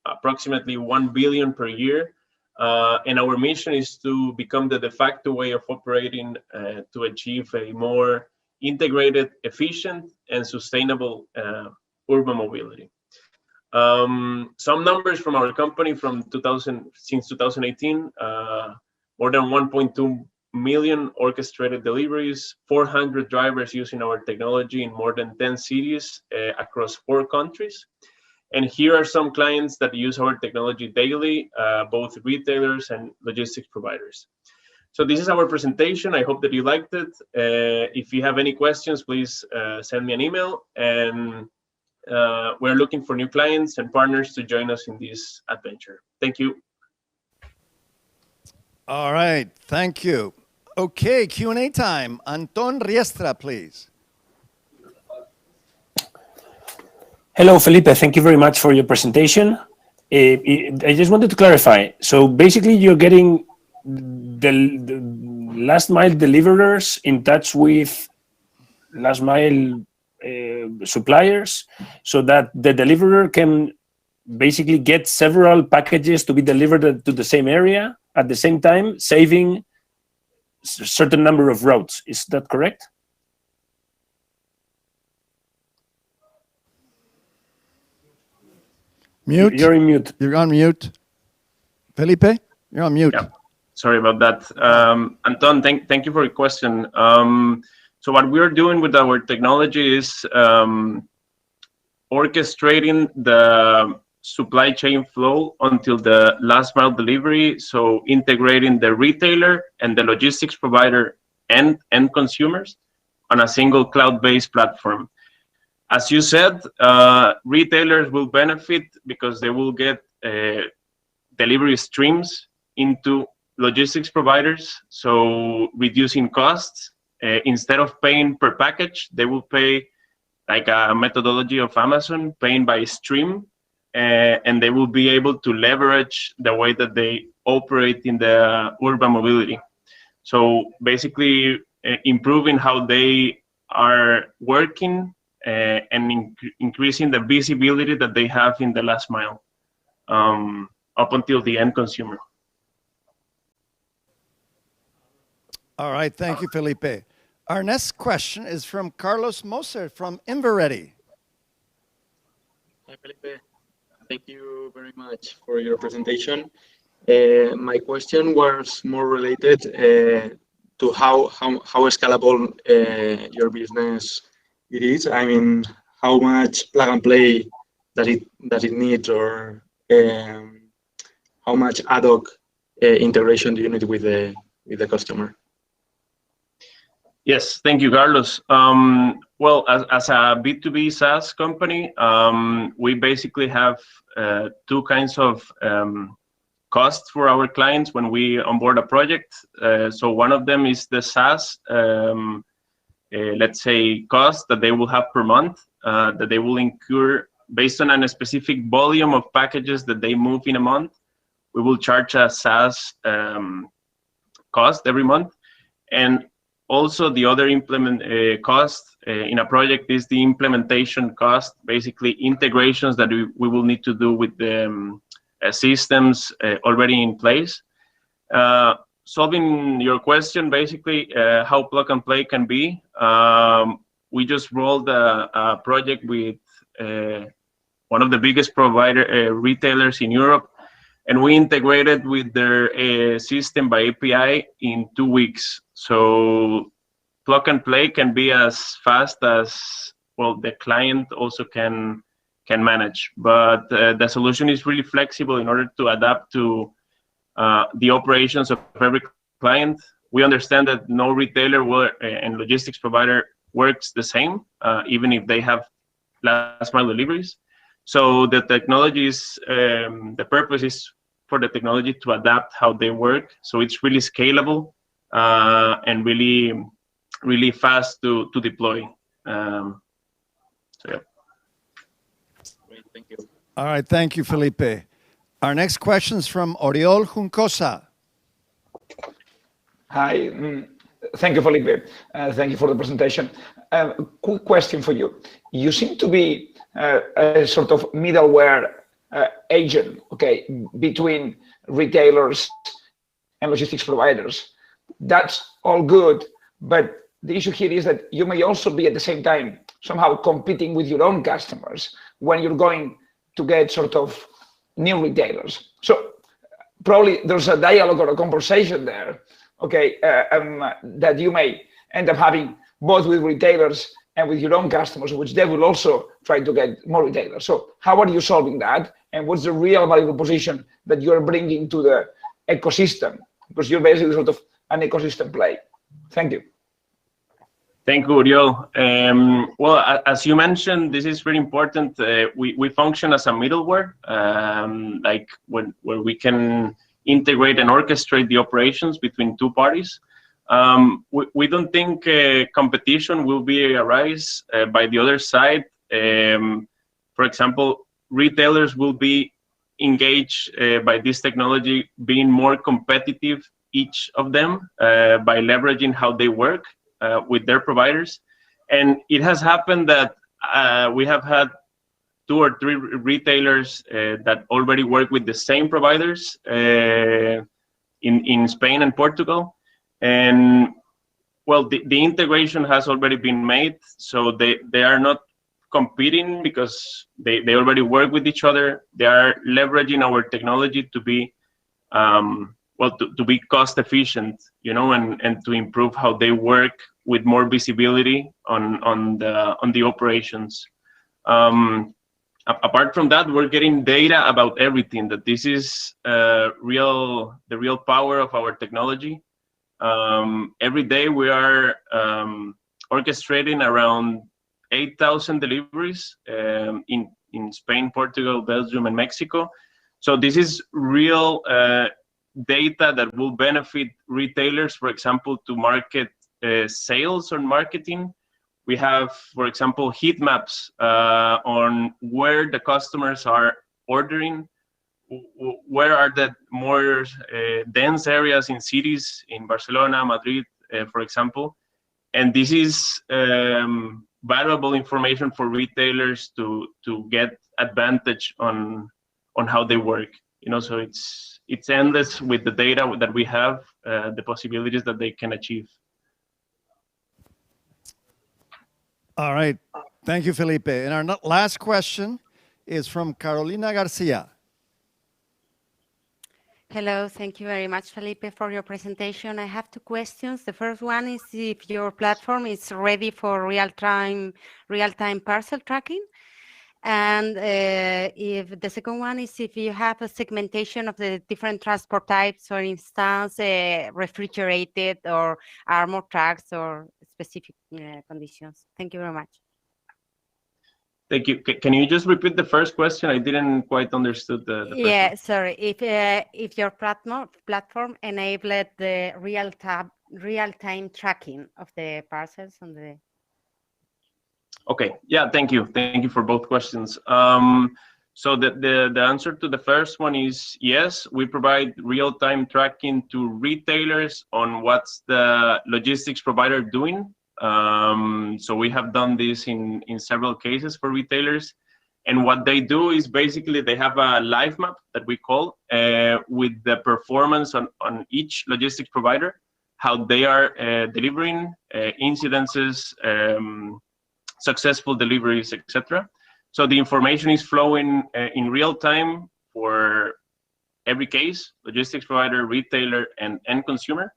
approximately 1 billion per year. And our mission is to become the de facto way of operating to achieve a more integrated, efficient, and sustainable urban mobility. Some numbers from our company from since 2018, more than 1.2 million orchestrated deliveries, 400 drivers using our technology in more than 10 cities across 4 countries. And here are some clients that use our technology daily, both retailers and logistics providers. So this is our presentation. I hope that you liked it. If you have any questions, please send me an email. And we're looking for new clients and partners to join us in this adventure. Thank you. All right, thank you. Okay, Q&A time. Anton Riestra, please. Hello, Felipe. Thank you very much for your presentation. I just wanted to clarify. So basically, you're getting the last mile deliverers in touch with last mile suppliers so that the deliverer can basically get several packages to be delivered to the same area at the same time, saving a certain number of routes. Is that correct? Mute. You're in mute. You're on mute. Felipe, you're on mute. Yeah. Sorry about that. Anton, thank you for your question. So what we're doing with our technology is orchestrating the supply chain flow until the last mile delivery. So integrating the retailer and the logistics provider and consumers on a single cloud-based platform. As you said, retailers will benefit because they will get delivery streams into logistics providers, so reducing costs. Instead of paying per package, they will pay like a methodology of Amazon, paying by stream, and they will be able to leverage the way that they operate in the urban mobility. So basically improving how they are working and increasing the visibility that they have in the last mile up until the end consumer. All right, thank you, Felipe. Our next question is from Carlos Moser from Inveready. Hi, Felipe. Thank you very much for your presentation. My question was more related to how scalable your business it is. I mean, how much plug and play does it need, or how much ad hoc integration do you need with the customer? Yes, thank you, Carlos. Well, as a B2B SaaS company, we basically have 2 kinds of costs for our clients when we onboard a project. So one of them is the SaaS, let's say, cost that they will have per month, that they will incur based on a specific volume of packages that they move in a month. We will charge a SaaS cost every month. And also, the other cost in a project is the implementation cost, basically integrations that we will need to do with the systems already in place. Solving your question, basically, how plug and play can be, we just rolled a project with one of the biggest retailers in Europe, and we integrated with their system by API in 2 weeks. So plug and play can be as fast as, well, the client also can manage. But the solution is really flexible in order to adapt to the operations of every client. We understand that no retailer and logistics provider works the same, even if they have last mile deliveries. So the technology is, the purpose is for the technology to adapt how they work. So it's really scalable and really fast to deploy. So yeah. Great, thank you. All right, thank you, Felipe. Our next question is from Oriol Juncosa. Hi, Thank you, Felipe. Thank you for the presentation. Quick question for you. You seem to be a sort of middleware agent, okay, between retailers and logistics providers. That's all good, but the issue here is that you may also be at the same time somehow competing with your own customers when you're going to get sort of new retailers. So probably there's a dialogue or a conversation there, okay, that you may end up having both with retailers and with your own customers, which they will also try to get more retailers. So how are you solving that? And what's the real value proposition that you're bringing to the ecosystem? Because you're basically sort of an ecosystem play. Thank you. Thank you, Uriel. Well, as you mentioned, this is very important. We function as a middleware, like where we can integrate and orchestrate the operations between two parties. We don't think competition will be arise by the other side. For example, retailers will be engaged by this technology being more competitive, each of them, by leveraging how they work with their providers. And it has happened that we have had 2 or 3 retailers that already work with the same providers in Spain and Portugal. And well, the integration has already been made, so they are not competing because they already work with each other. They are leveraging our technology to be to be cost efficient, you know, and to improve how they work with more visibility on the operations. Apart from that, we're getting data about everything. That this is the real power of our technology. Every day we are orchestrating around 8,000 deliveries in Spain, Portugal, Belgium, and Mexico. So this is real data that will benefit retailers, for example, to market sales or marketing. We have, for example, heat maps on where the customers are ordering, where are the more dense areas in cities, in Barcelona, Madrid, for example. And this is valuable information for retailers to get advantage on how they work. You know, so it's endless with the data that we have, the possibilities that they can achieve. All right. Thank you, Felipe. And our last question is from Carolina Garcia. Hello, thank you very much, Felipe, for your presentation. I have 2 questions. The first one is if your platform is ready for real-time parcel tracking. And if the second one is if you have a segmentation of the different transport types, for instance, refrigerated or armored trucks or specific conditions. Thank you very much. Thank you. Can you just repeat the first question? I didn't quite understood the first one. Sorry. If your platform enabled the real-time tracking of the parcels on the. Okay. Yeah. Thank you. Thank you for both questions. So the answer to the first one is yes. We provide real-time tracking to retailers on what's the logistics provider doing. So we have done this in several cases for retailers, and what they do is basically they have a live map that we call with the performance on each logistics provider, how they are delivering incidences, successful deliveries, etc. So the information is flowing in real time for every case: logistics provider, retailer, and end consumer.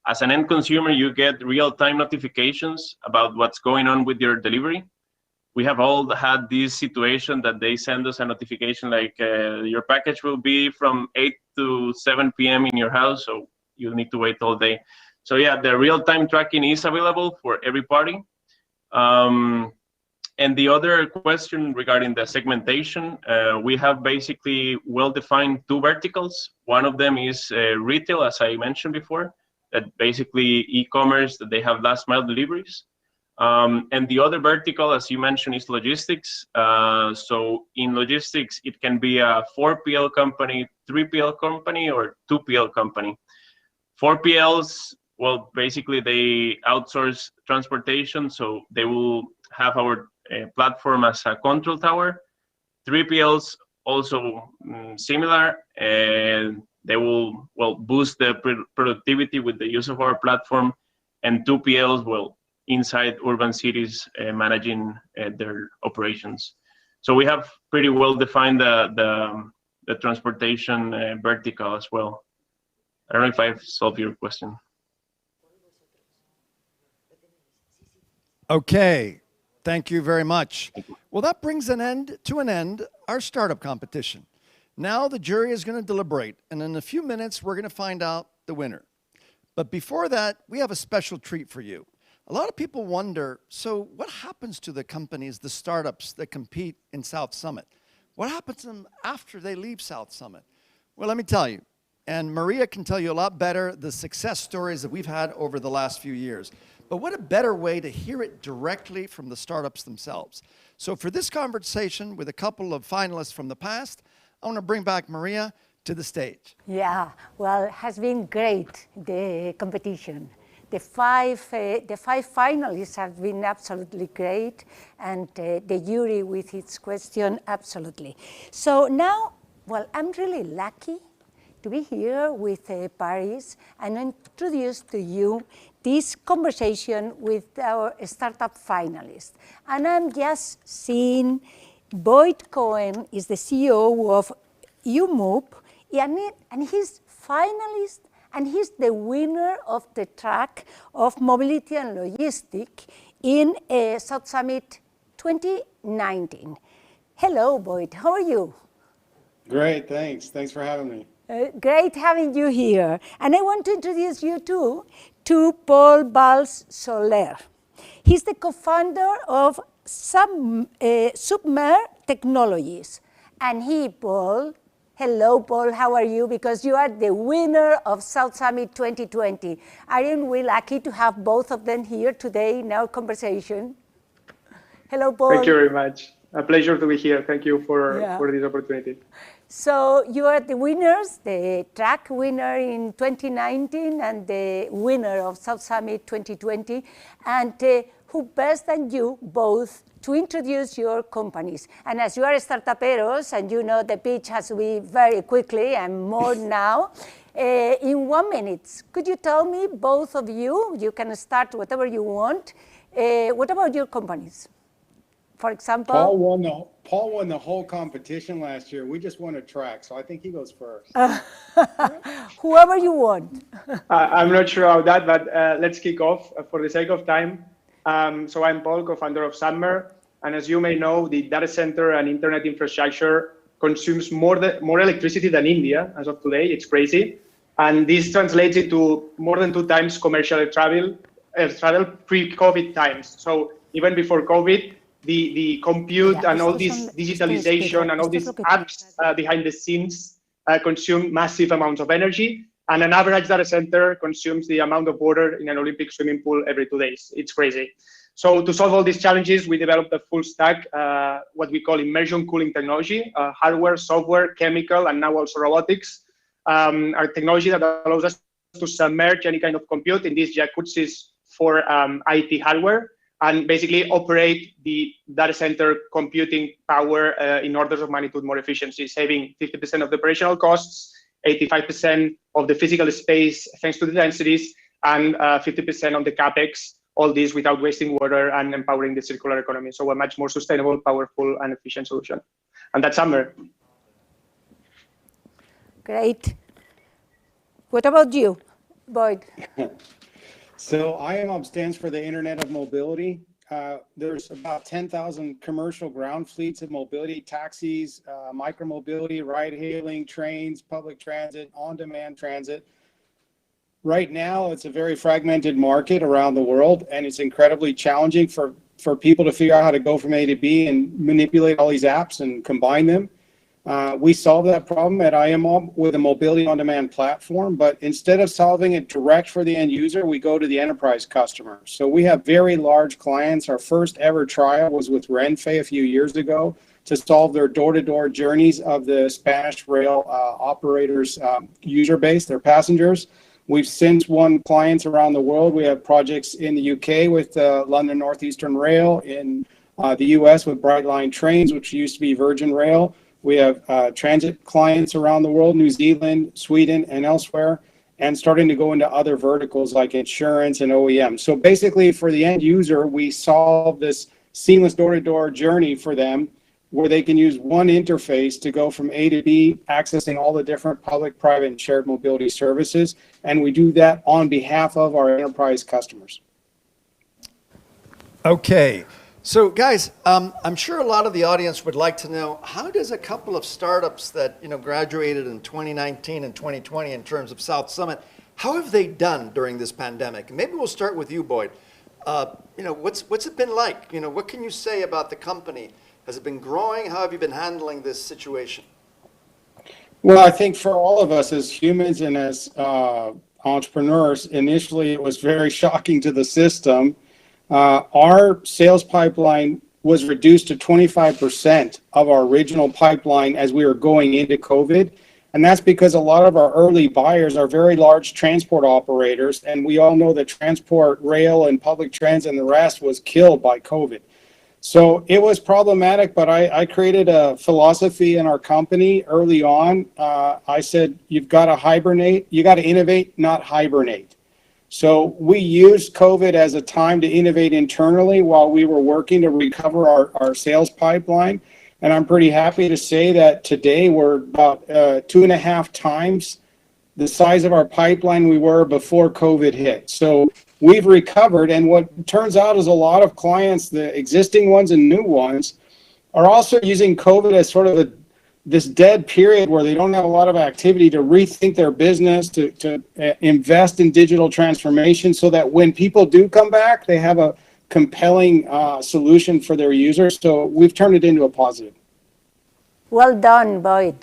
As an end consumer, you get real-time notifications about what's going on with your delivery. We have all had this situation that they send us a notification like your package will be from 8 to 7 p.m. in your house, so you'll need to wait all day. So yeah, the real-time tracking is available for every party. And the other question regarding the segmentation, we have basically well-defined 2 verticals. One of them is retail, as I mentioned before, that basically e-commerce, that they have last mile deliveries. And the other vertical, as you mentioned, is logistics. So in logistics, it can be a 4PL company, 3PL company, or 2PL company. 4PLs well, basically they outsource transportation, so they will have our platform as a control tower. 3PLs also similar, and they will, well, boost the productivity with the use of our platform, and 2PLs will inside urban cities managing their operations. So we have pretty well defined the transportation vertical as well. I don't know if I've solved your question. Okay, thank you very much. Well, that brings an end our startup competition. Now the jury is going to deliberate, and in a few minutes, we're going to find out the winner. But before that, we have a special treat for you. A lot of people wonder, so what happens to the companies, the startups that compete in South Summit? What happens to them after they leave South Summit? Well, let me tell you, and Maria can tell you a lot better the success stories that we've had over the last few years. But what a better way to hear it directly from the startups themselves. So for this conversation with a couple of finalists from the past, I want to bring back Maria to the stage. Yeah, well, it has been great, the competition. The five finalists have been absolutely great, and the jury with its question, absolutely. So now, well, I'm really lucky to be here with Paris and introduce to you this conversation with our startup finalists. And I'm just seeing Boyd Cohen is the CEO of UMOOP, and he's finalist, and he's the winner of the track of mobility and logistics in South Summit 2019. Hello, Boyd, how are you? Great, thanks. Thanks for having me. Great having you here. And I want to introduce you to Paul Valls-Soler. He's the co-founder of Submer Technologies. And Paul, hello, Paul, how are you? Because you are the winner of South Summit 2020. Aren't we lucky to have both of them here today in our conversation? Hello, Paul. Thank you very much. A pleasure to be here. Thank you for this opportunity. So you are the winners, the track winner in 2019 and the winner of South Summit 2020. And who best than you both to introduce your companies? And as you are startuperos and you know the pitch has to be very quickly and more now, in 1 minute, could you tell me, both of you, you can start whatever you want, what about your companies? For example, Paul won the whole competition last year. We just won a track, so I think he goes first. Whoever you want. I'm not sure about that, but let's kick off for the sake of time. So I'm Paul, co-founder of Submer, and as you may know, the data center and internet infrastructure consumes more electricity than India as of today. It's crazy, and this translates into more than 2 times commercial travel pre-COVID times. So even before COVID, the compute and all this digitalization and all these apps behind the scenes consume massive amounts of energy. And an average data center consumes the amount of water in an Olympic swimming pool every 2 days. It's crazy. So to solve all these challenges, we developed a full stack, what we call immersion cooling technology, hardware, software, chemical, and now also robotics. Our technology that allows us to submerge any kind of compute in these jacuzzis for IT hardware, and basically operate the data center computing power in orders of magnitude more efficiency, saving 50% of the operational costs, 85% of the physical space thanks to the densities, and 50% on the capex, all this without wasting water and empowering the circular economy. So a much more sustainable, powerful, and efficient solution. And that's Submer. Great. What about you, Boyd? So IMOB stands for the Internet of Mobility. There's about 10,000 commercial ground fleets of mobility, taxis, micromobility, ride-hailing, trains, public transit, on-demand transit. Right now, it's a very fragmented market around the world, and it's incredibly challenging for people to figure out how to go from A to B and manipulate all these apps and combine them. We solve that problem at IMOB with a mobility on-demand platform, but instead of solving it direct for the end user, we go to the enterprise customer. So we have very large clients. Our first ever trial was with Renfe a few years ago to solve their door-to-door journeys of the Spanish rail operators' user base, their passengers. We've since won clients around the world. We have projects in the UK with London Northeastern Rail, in the US with Brightline Trains, which used to be Virgin Rail. We have transit clients around the world, New Zealand, Sweden, and elsewhere, and starting to go into other verticals like insurance and OEM. So basically for the end user, we solve this seamless door-to-door journey for them where they can use one interface to go from A to B, accessing all the different public, private, and shared mobility services. And we do that on behalf of our enterprise customers. Okay. So guys, I'm sure a lot of the audience would like to know, how does a couple of startups that graduated in 2019 and 2020 in terms of South Summit, how have they done during this pandemic? Maybe we'll start with you, Boyd. What's it been like? What can you say about the company? Has it been growing? How have you been handling this situation? Well, I think for all of us as humans and as entrepreneurs, initially it was very shocking to the system. Our sales pipeline was reduced to 25% of our original pipeline as we were going into COVID. And that's because a lot of our early buyers are very large transport operators. And we all know that transport, rail, and public transit and the rest was killed by COVID. So it was problematic, but I created a philosophy in our company early on. I said, you've got to hibernate. You got to innovate, not hibernate. So we used COVID as a time to innovate internally while we were working to recover our sales pipeline. And I'm pretty happy to say that today we're about 2.5 times the size of our pipeline we were before COVID hit. So we've recovered. And what turns out is a lot of clients, the existing ones and new ones, are also using COVID as sort of this dead period where they don't have a lot of activity to rethink their business, to invest in digital transformation so that when people do come back, they have a compelling solution for their users. So we've turned it into a positive. Well done, Boyd.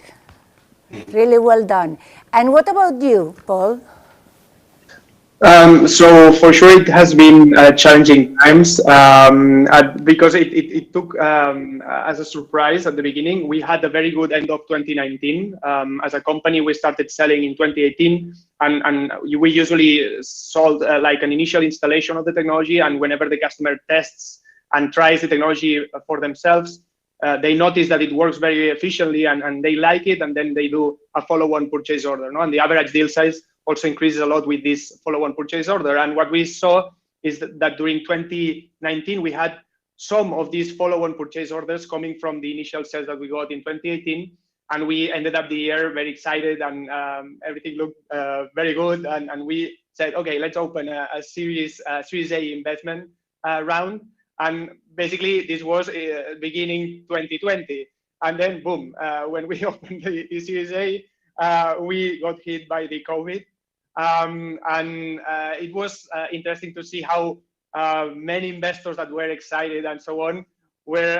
Really well done. And what about you, Paul? So for sure it has been challenging times because it took as a surprise at the beginning. We had a very good end of 2019. As a company, we started selling in 2018 and we usually sold like an initial installation of the technology, and whenever the customer tests and tries the technology for themselves, they notice that it works very efficiently and they like it, and then they do a follow-on purchase order. And the average deal size also increases a lot with this follow-on purchase order. And what we saw is that during 2019, we had some of these follow-on purchase orders coming from the initial sales that we got in 2018. And we ended up the year very excited and everything looked very good. And we said, okay, let's open a Series A investment round. And basically this was beginning 2020. And then boom, when we opened the Series A, we got hit by the COVID. It was interesting to see how many investors that were excited and so on were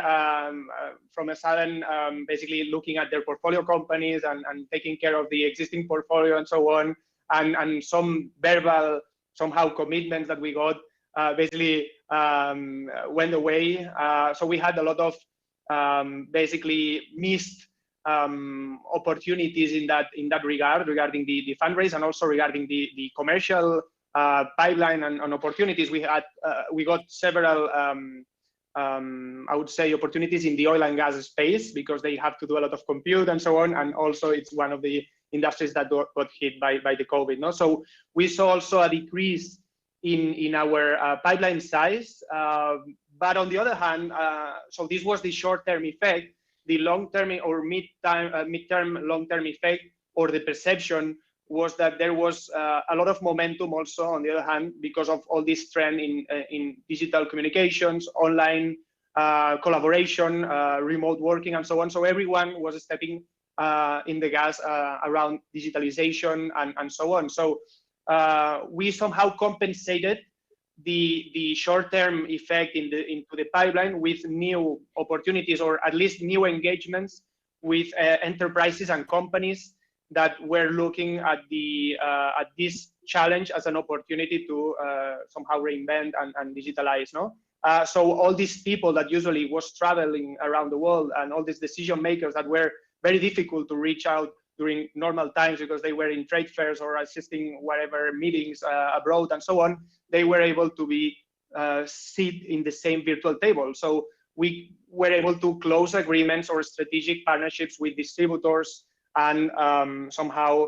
from a sudden basically looking at their portfolio companies and taking care of the existing portfolio and so on, and some verbal somehow commitments that we got basically went away. So we had a lot of basically missed opportunities in that regard, regarding the fundraise and also regarding the commercial pipeline and opportunities. We got several I would say opportunities in the oil and gas space because they have to do a lot of compute and so on, and also it's one of the industries that got hit by the COVID. No, so we saw also a decrease in our pipeline size, but on the other hand, so this was the short-term effect. The long-term or mid-term, long-term effect, or the perception, was that there was a lot of momentum also on the other hand because of all this trend in digital communications, online collaboration, remote working, and so on. So everyone was stepping in the gas around digitalization and so on. So we somehow compensated the short-term effect into the pipeline with new opportunities, or at least new engagements with enterprises and companies that were looking at this challenge as an opportunity to somehow reinvent and digitalize. So all these people that usually was traveling around the world, and all these decision makers that were very difficult to reach out during normal times because they were in trade fairs or assisting whatever meetings abroad and so on, they were able to be sit in the same virtual table. So we were able to close agreements or strategic partnerships with distributors and somehow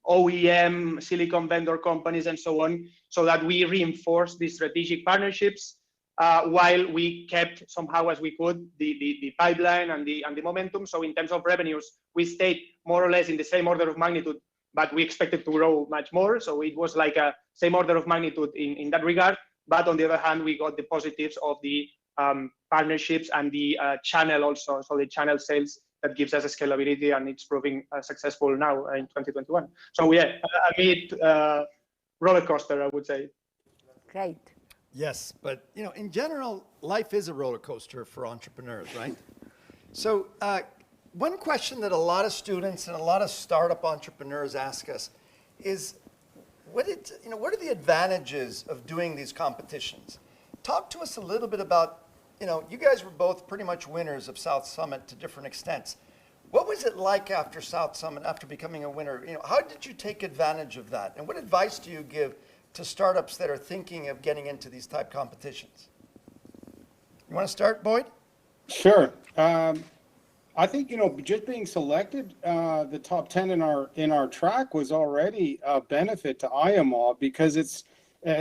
OEM, silicon vendor companies, and so on, so that we reinforced these strategic partnerships while we kept somehow as we could the pipeline and the momentum. So in terms of revenues, we stayed more or less in the same order of magnitude, but we expected to grow much more. So it was like a same order of magnitude in that regard. But on the other hand, we got the positives of the partnerships and the channel also. So the channel sales that gives us a scalability, and it's proving successful now in 2021. So yeah, roller coaster, I would say. Great. Yes, but in general, life is a roller coaster for entrepreneurs, right? So one question that a lot of students and a lot of startup entrepreneurs ask us is, what are the advantages of doing these competitions? Talk to us a little bit about, you guys were both pretty much winners of South Summit to different extents. What was it like after South Summit, after becoming a winner? How did you take advantage of that? And what advice do you give to startups that are thinking of getting into these type competitions? You want to start, Boyd? Sure. I think, just being selected, the top 10 in our track was already a benefit to IAMOB, because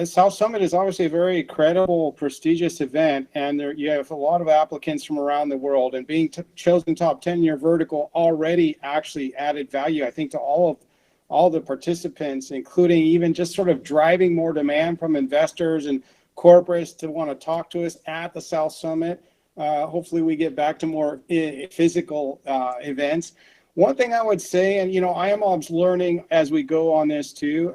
South Summit is obviously a very credible, prestigious event, and you have a lot of applicants from around the world, and being chosen top 10 in your vertical already actually added value, I think, to all the participants, including even just sort of driving more demand from investors and corporates to want to talk to us at the South Summit. Hopefully we get back to more physical events. One thing I would say, and IAMOB's learning as we go on this too,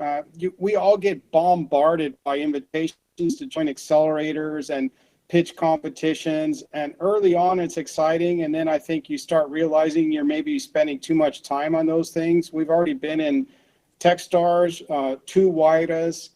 we all get bombarded by invitations to join accelerators and pitch competitions, and early on it's exciting, and then I think you start realizing you're maybe spending too much time on those things. We've already been in Techstars, 2 WIDAs,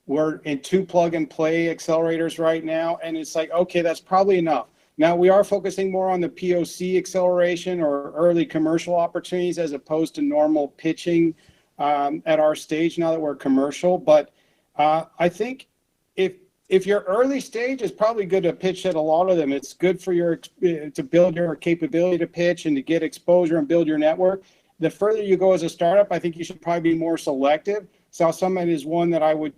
we're in 2 plug-and-play accelerators right now, and it's like, okay, that's probably enough. Now, we are focusing more on the POC acceleration or early commercial opportunities as opposed to normal pitching at our stage now that we're commercial. But I think if you're early stage, it's probably good to pitch at a lot of them. It's good for to build your capability to pitch and to get exposure and build your network. The further you go as a startup, I think you should probably be more selective. South Summit is one that I would,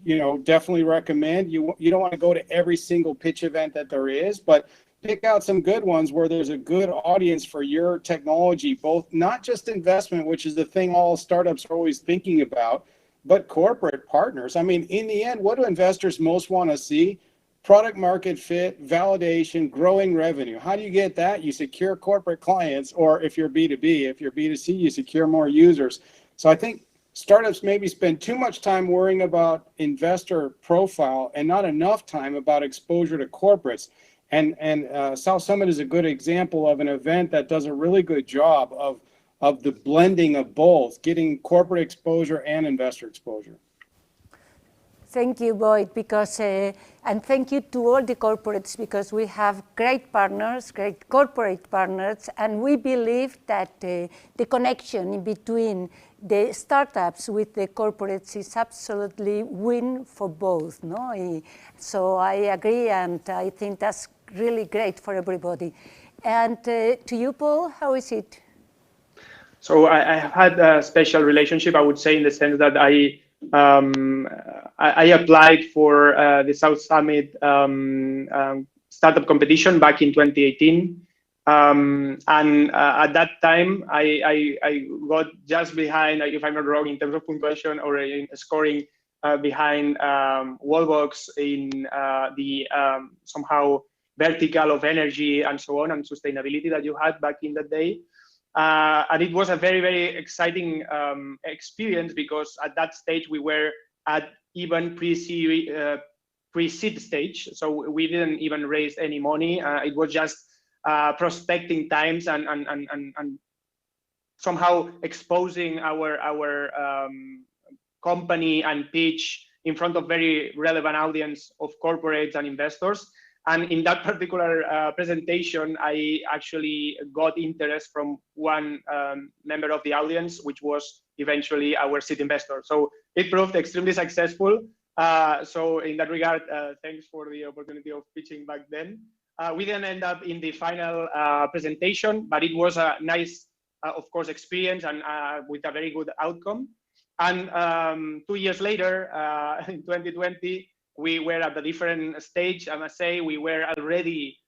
definitely recommend. You don't want to go to every single pitch event that there is, but pick out some good ones where there's a good audience for your technology, both not just investment, which is the thing all startups are always thinking about, but corporate partners. I mean, in the end, what do investors most want to see? Product market fit, validation, growing revenue. How do you get that? You secure corporate clients, or if you're B2B, if you're B2C, you secure more users. So I think startups maybe spend too much time worrying about investor profile and not enough time about exposure to corporates. And South Summit is a good example of an event that does a really good job of the blending of both, getting corporate exposure and investor exposure. Thank you, Boyd, and thank you to all the corporates, because we have great partners, great corporate partners, and we believe that the connection in between the startups with the corporates is absolutely win for both. No? So I agree, and I think that's really great for everybody. And to you, Paul, how is it? So I have had a special relationship, I would say, in the sense that I applied for the South Summit startup competition back in 2018. And at that time, I got just behind, if I'm not wrong, in terms of puntuation or in scoring, behind Wallbox in the somehow vertical of energy and so on, and sustainability that you had back in that day. And it was a very, very exciting experience, because at that stage we were at even pre-seed stage. So we didn't even raise any money. It was just prospecting times and somehow exposing our company and pitch in front of very relevant audience of corporates and investors. And in that particular presentation, I actually got interest from one member of the audience, which was eventually our seed investor. So it proved extremely successful. So in that regard, thanks for the opportunity of pitching back then. We didn't end up in the final presentation, but it was a nice, of course, experience and with a very good outcome. And 2 years later, in 2020, we were at a different stage. I must say, we were already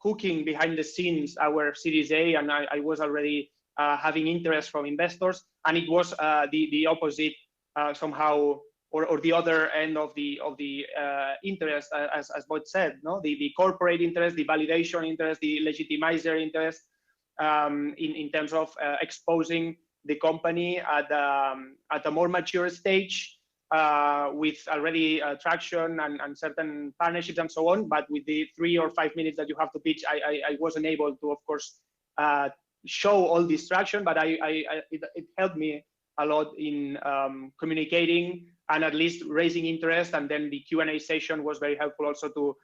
cooking behind the scenes our Series A, and I was already having interest from investors. And it was the opposite somehow, or the other end of the interest, as Boyd said, no, the corporate interest, the validation interest, the legitimizer interest, in terms of exposing the company at a more mature stage, with already traction and certain partnerships and so on. But with the 3 or 5 minutes that you have to pitch, I wasn't able to, of course, show all this traction, but it helped me a lot in communicating and at least raising interest. And then the Q&A session was very helpful also to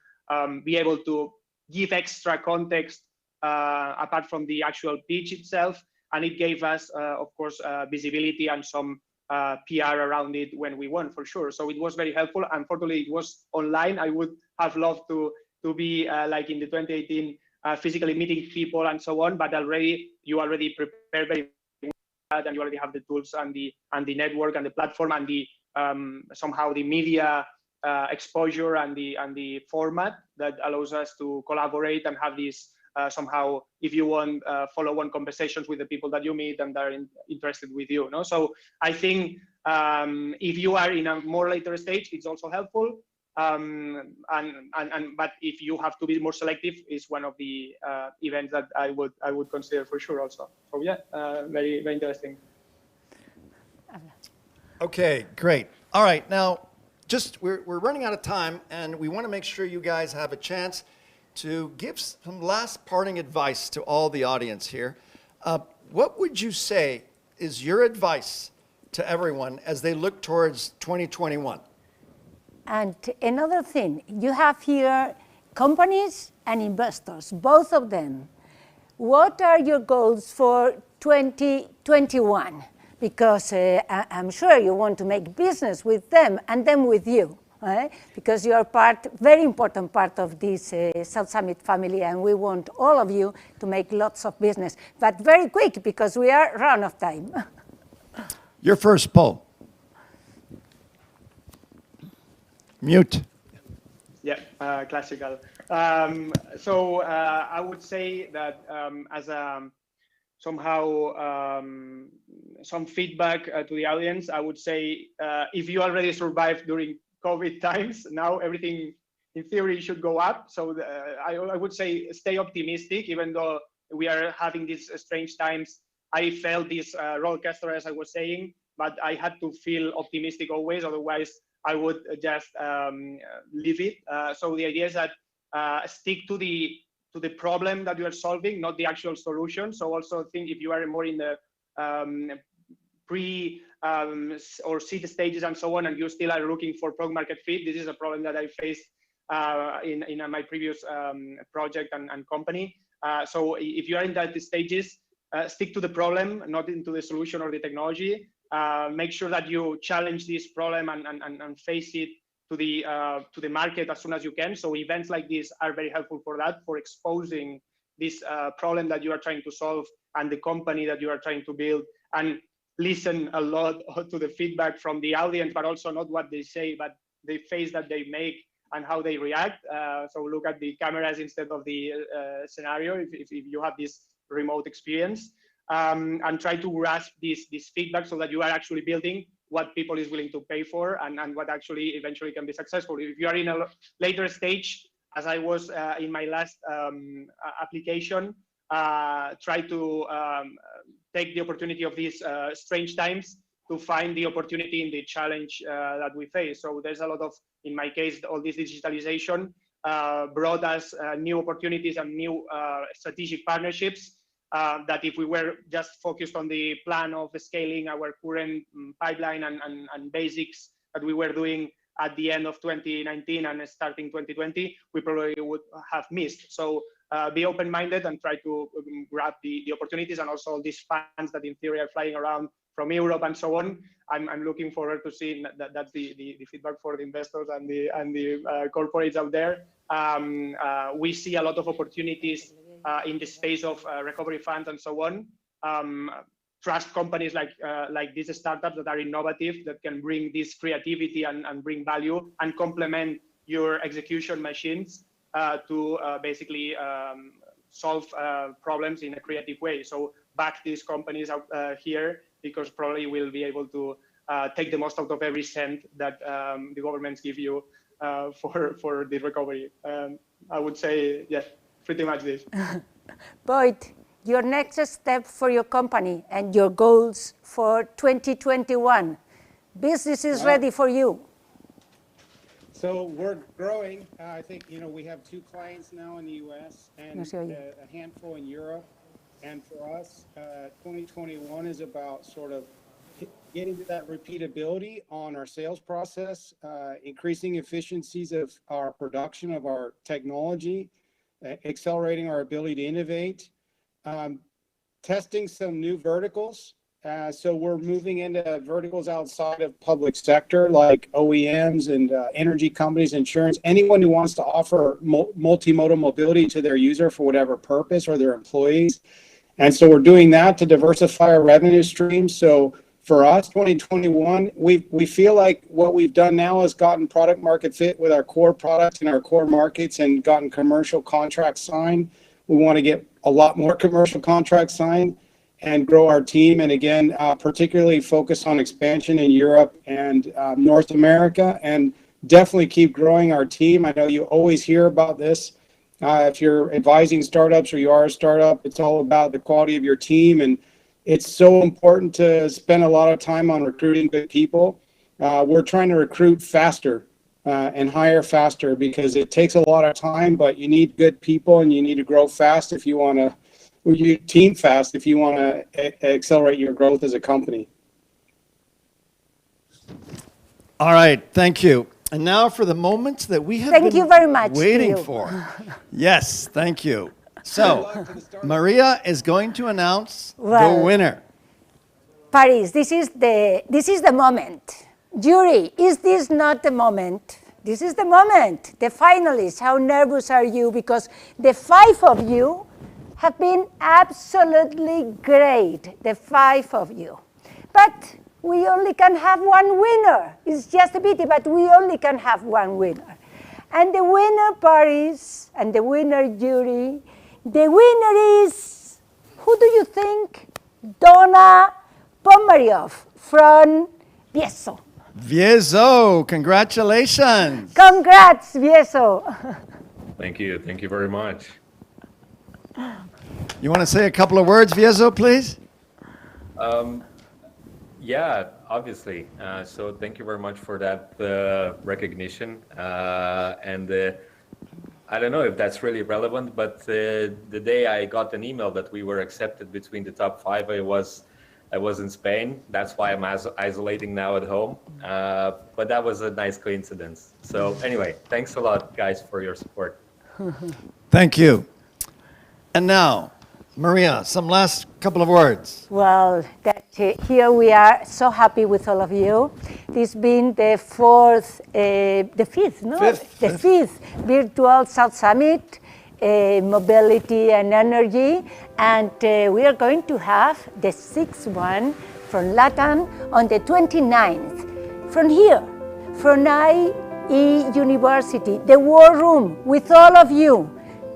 be able to give extra context apart from the actual pitch itself. And it gave us, of course, visibility and some PR around it when we won, for sure. So it was very helpful. Unfortunately, it was online. I would have loved to be like in the 2018, physically meeting people and so on, but you already prepared very well, and you already have the tools and the network and the platform and the somehow the media exposure and the format that allows us to collaborate and have these somehow, if you want, follow-on conversations with the people that you meet and are interested with you. No? So I think if you are in a more later stage, it's also helpful. But if you have to be more selective, is one of the events that I would consider for sure also. So yeah, very, very interesting. Okay, great. All right, now we're running out of time, and we want to make sure you guys have a chance to give some last parting advice to all the audience here. What would you say is your advice to everyone as they look towards 2021? And another thing, you have here companies and investors, both of them. What are your goals for 2021? Because I'm sure you want to make business with them and them with you. Right? Because you are very important part of this South Summit family, and we want all of you to make lots of business, but very quick because we are run of time. Your first poll. Mute. Yeah, classical. So I would say that as somehow some feedback to the audience, I would say if you already survived during COVID times, now everything in theory should go up. So I would say stay optimistic, even though we are having these strange times. I felt this roller coaster, as I was saying, but I had to feel optimistic always. Otherwise, I would just leave it. So the idea is that stick to the problem that you are solving, not the actual solution. So also think if you are more in the pre or seed stages and so on, and you still are looking for product market fit. This is a problem that I faced in my previous project and company. So if you are in that stages, stick to the problem, not into the solution or the technology. Make sure that you challenge this problem and face it to the market as soon as you can. So events like this are very helpful for that, for exposing this problem that you are trying to solve and the company that you are trying to build. And listen a lot to the feedback from the audience, but also not what they say, but the face that they make and how they react. So look at the cameras instead of the scenario if you have this remote experience, and try to grasp this feedback so that you are actually building what people is willing to pay for and what actually eventually can be successful. If you are in a later stage, as I was in my last application, try to take the opportunity of these strange times to find the opportunity in the challenge that we face. So there's a lot of, in my case, all this digitalization brought us new opportunities and new strategic partnerships that if we were just focused on the plan of scaling our current pipeline and basics that we were doing, at the end of 2019 and starting 2020, we probably would have missed. So be open-minded and try to grab the opportunities, and also these funds that in theory are flying around from Europe and so on. I'm looking forward to seeing that's the feedback for the investors and the corporates out there. We see a lot of opportunities in the space of recovery funds and so on. Trust companies like these startups that are innovative, that can bring this creativity and bring value and complement your execution machines to basically solve problems in a creative way. So back these companies out here, because probably we'll be able to take the most out of every cent that the governments give you for the recovery. I would say, yes, pretty much this. Boyd, your next step for your company and your goals for 2021. Business is ready for you. So we're growing. I think, we have 2 clients now in the U.S. and a handful in Europe. And for us, 2021 is about sort of getting to that repeatability on our sales process, increasing efficiencies of our production of our technology, accelerating our ability to innovate, testing some new verticals. So we're moving into verticals outside of public sector, like OEMs and energy companies, insurance, anyone who wants to offer multimodal mobility to their user for whatever purpose, or their employees. And so we're doing that to diversify our revenue streams. So for us, 2021, we feel like what we've done now is gotten product market fit with our core products in our core markets and gotten commercial contracts signed. We want to get a lot more commercial contracts signed and grow our team. And again, particularly focus on expansion in Europe and North America, and definitely keep growing our team. I know you always hear about this. If you're advising startups or you are a startup, it's all about the quality of your team. And it's so important to spend a lot of time on recruiting good people. We're trying to recruit faster and hire faster, because it takes a lot of time, but you need good people and you need to grow fast if you want to, you team fast if you want to accelerate your growth as a company. All right, thank you. And now for the moments that we have Thank you very much waiting to you. for. Yes, thank you. So, Maria is going to announce the winner. Paris, this is the moment. Jury, is this not the moment? This is the moment. The finalists, how nervous are you? Because the 5 of you have been absolutely great, the 5 of you. But we only can have one winner. It's just a pity, but we only can have one winner. And the winner, Paris, and the winner, Jury, the winner is, who do you think? Donna Pomaryov from Vieso. Vieso, congratulations. Congrats, Vieso. Thank you very much. You want to say a couple of words, Vieso, please? Yeah, obviously. So thank you very much for that recognition. And I don't know if that's really relevant, but the day I got an email that we were accepted between the top 5, I was in Spain. That's why I'm isolating now at home. But that was a nice coincidence. So anyway, thanks a lot, guys, for your support. Thank you. And now, Maria, some last couple of words. Well, here we are so happy with all of you. This being the fifth Virtual South Summit, Mobility and Energy, and we are going to have the 6th one from LATAM on the 29th. From here, from IE University, the War Room, with all of you.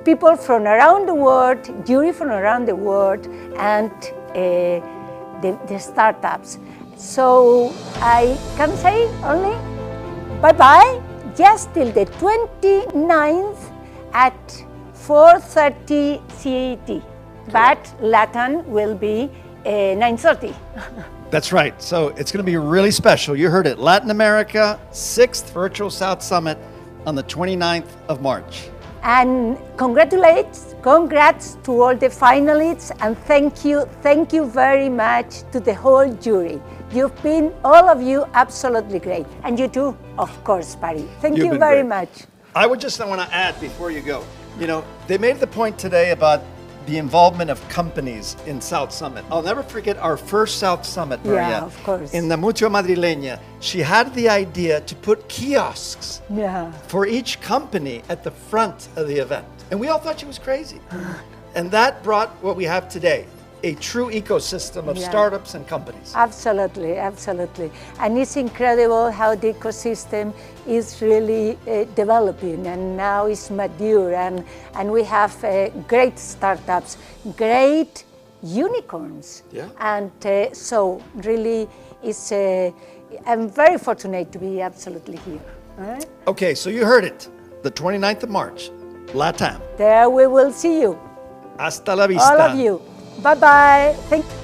People from around the world, jury from around the world, and the startups. So I can say only bye-bye, just till the 29th at 4:30 CET. But LATAM will be 9:30. That's right. So it's going to be really special. You heard it. Latin America, 6th Virtual South Summit on the 29th of March. And congrats to all the finalists, and thank you very much to the whole jury. You've been, all of you, absolutely great. And you too, of course, Patty. Thank you very much. I would just want to add before you go, they made the point today about the involvement of companies in South Summit. I'll never forget our first South Summit, Maria. Yeah, of course. In the Mutua Madrileña, she had the idea to put kiosks for each company at the front of the event. And we all thought she was crazy. And that brought what we have today, a true ecosystem of startups and companies. Absolutely, absolutely. And it's incredible how the ecosystem is really developing, and now it's mature, and we have great startups, great unicorns. Yeah. And so really, I'm very fortunate to be absolutely here. All right? Okay, so you heard it. The 29th of March, LATAM. There we will see you. Hasta la vista. All of you. Bye-bye. Thank you.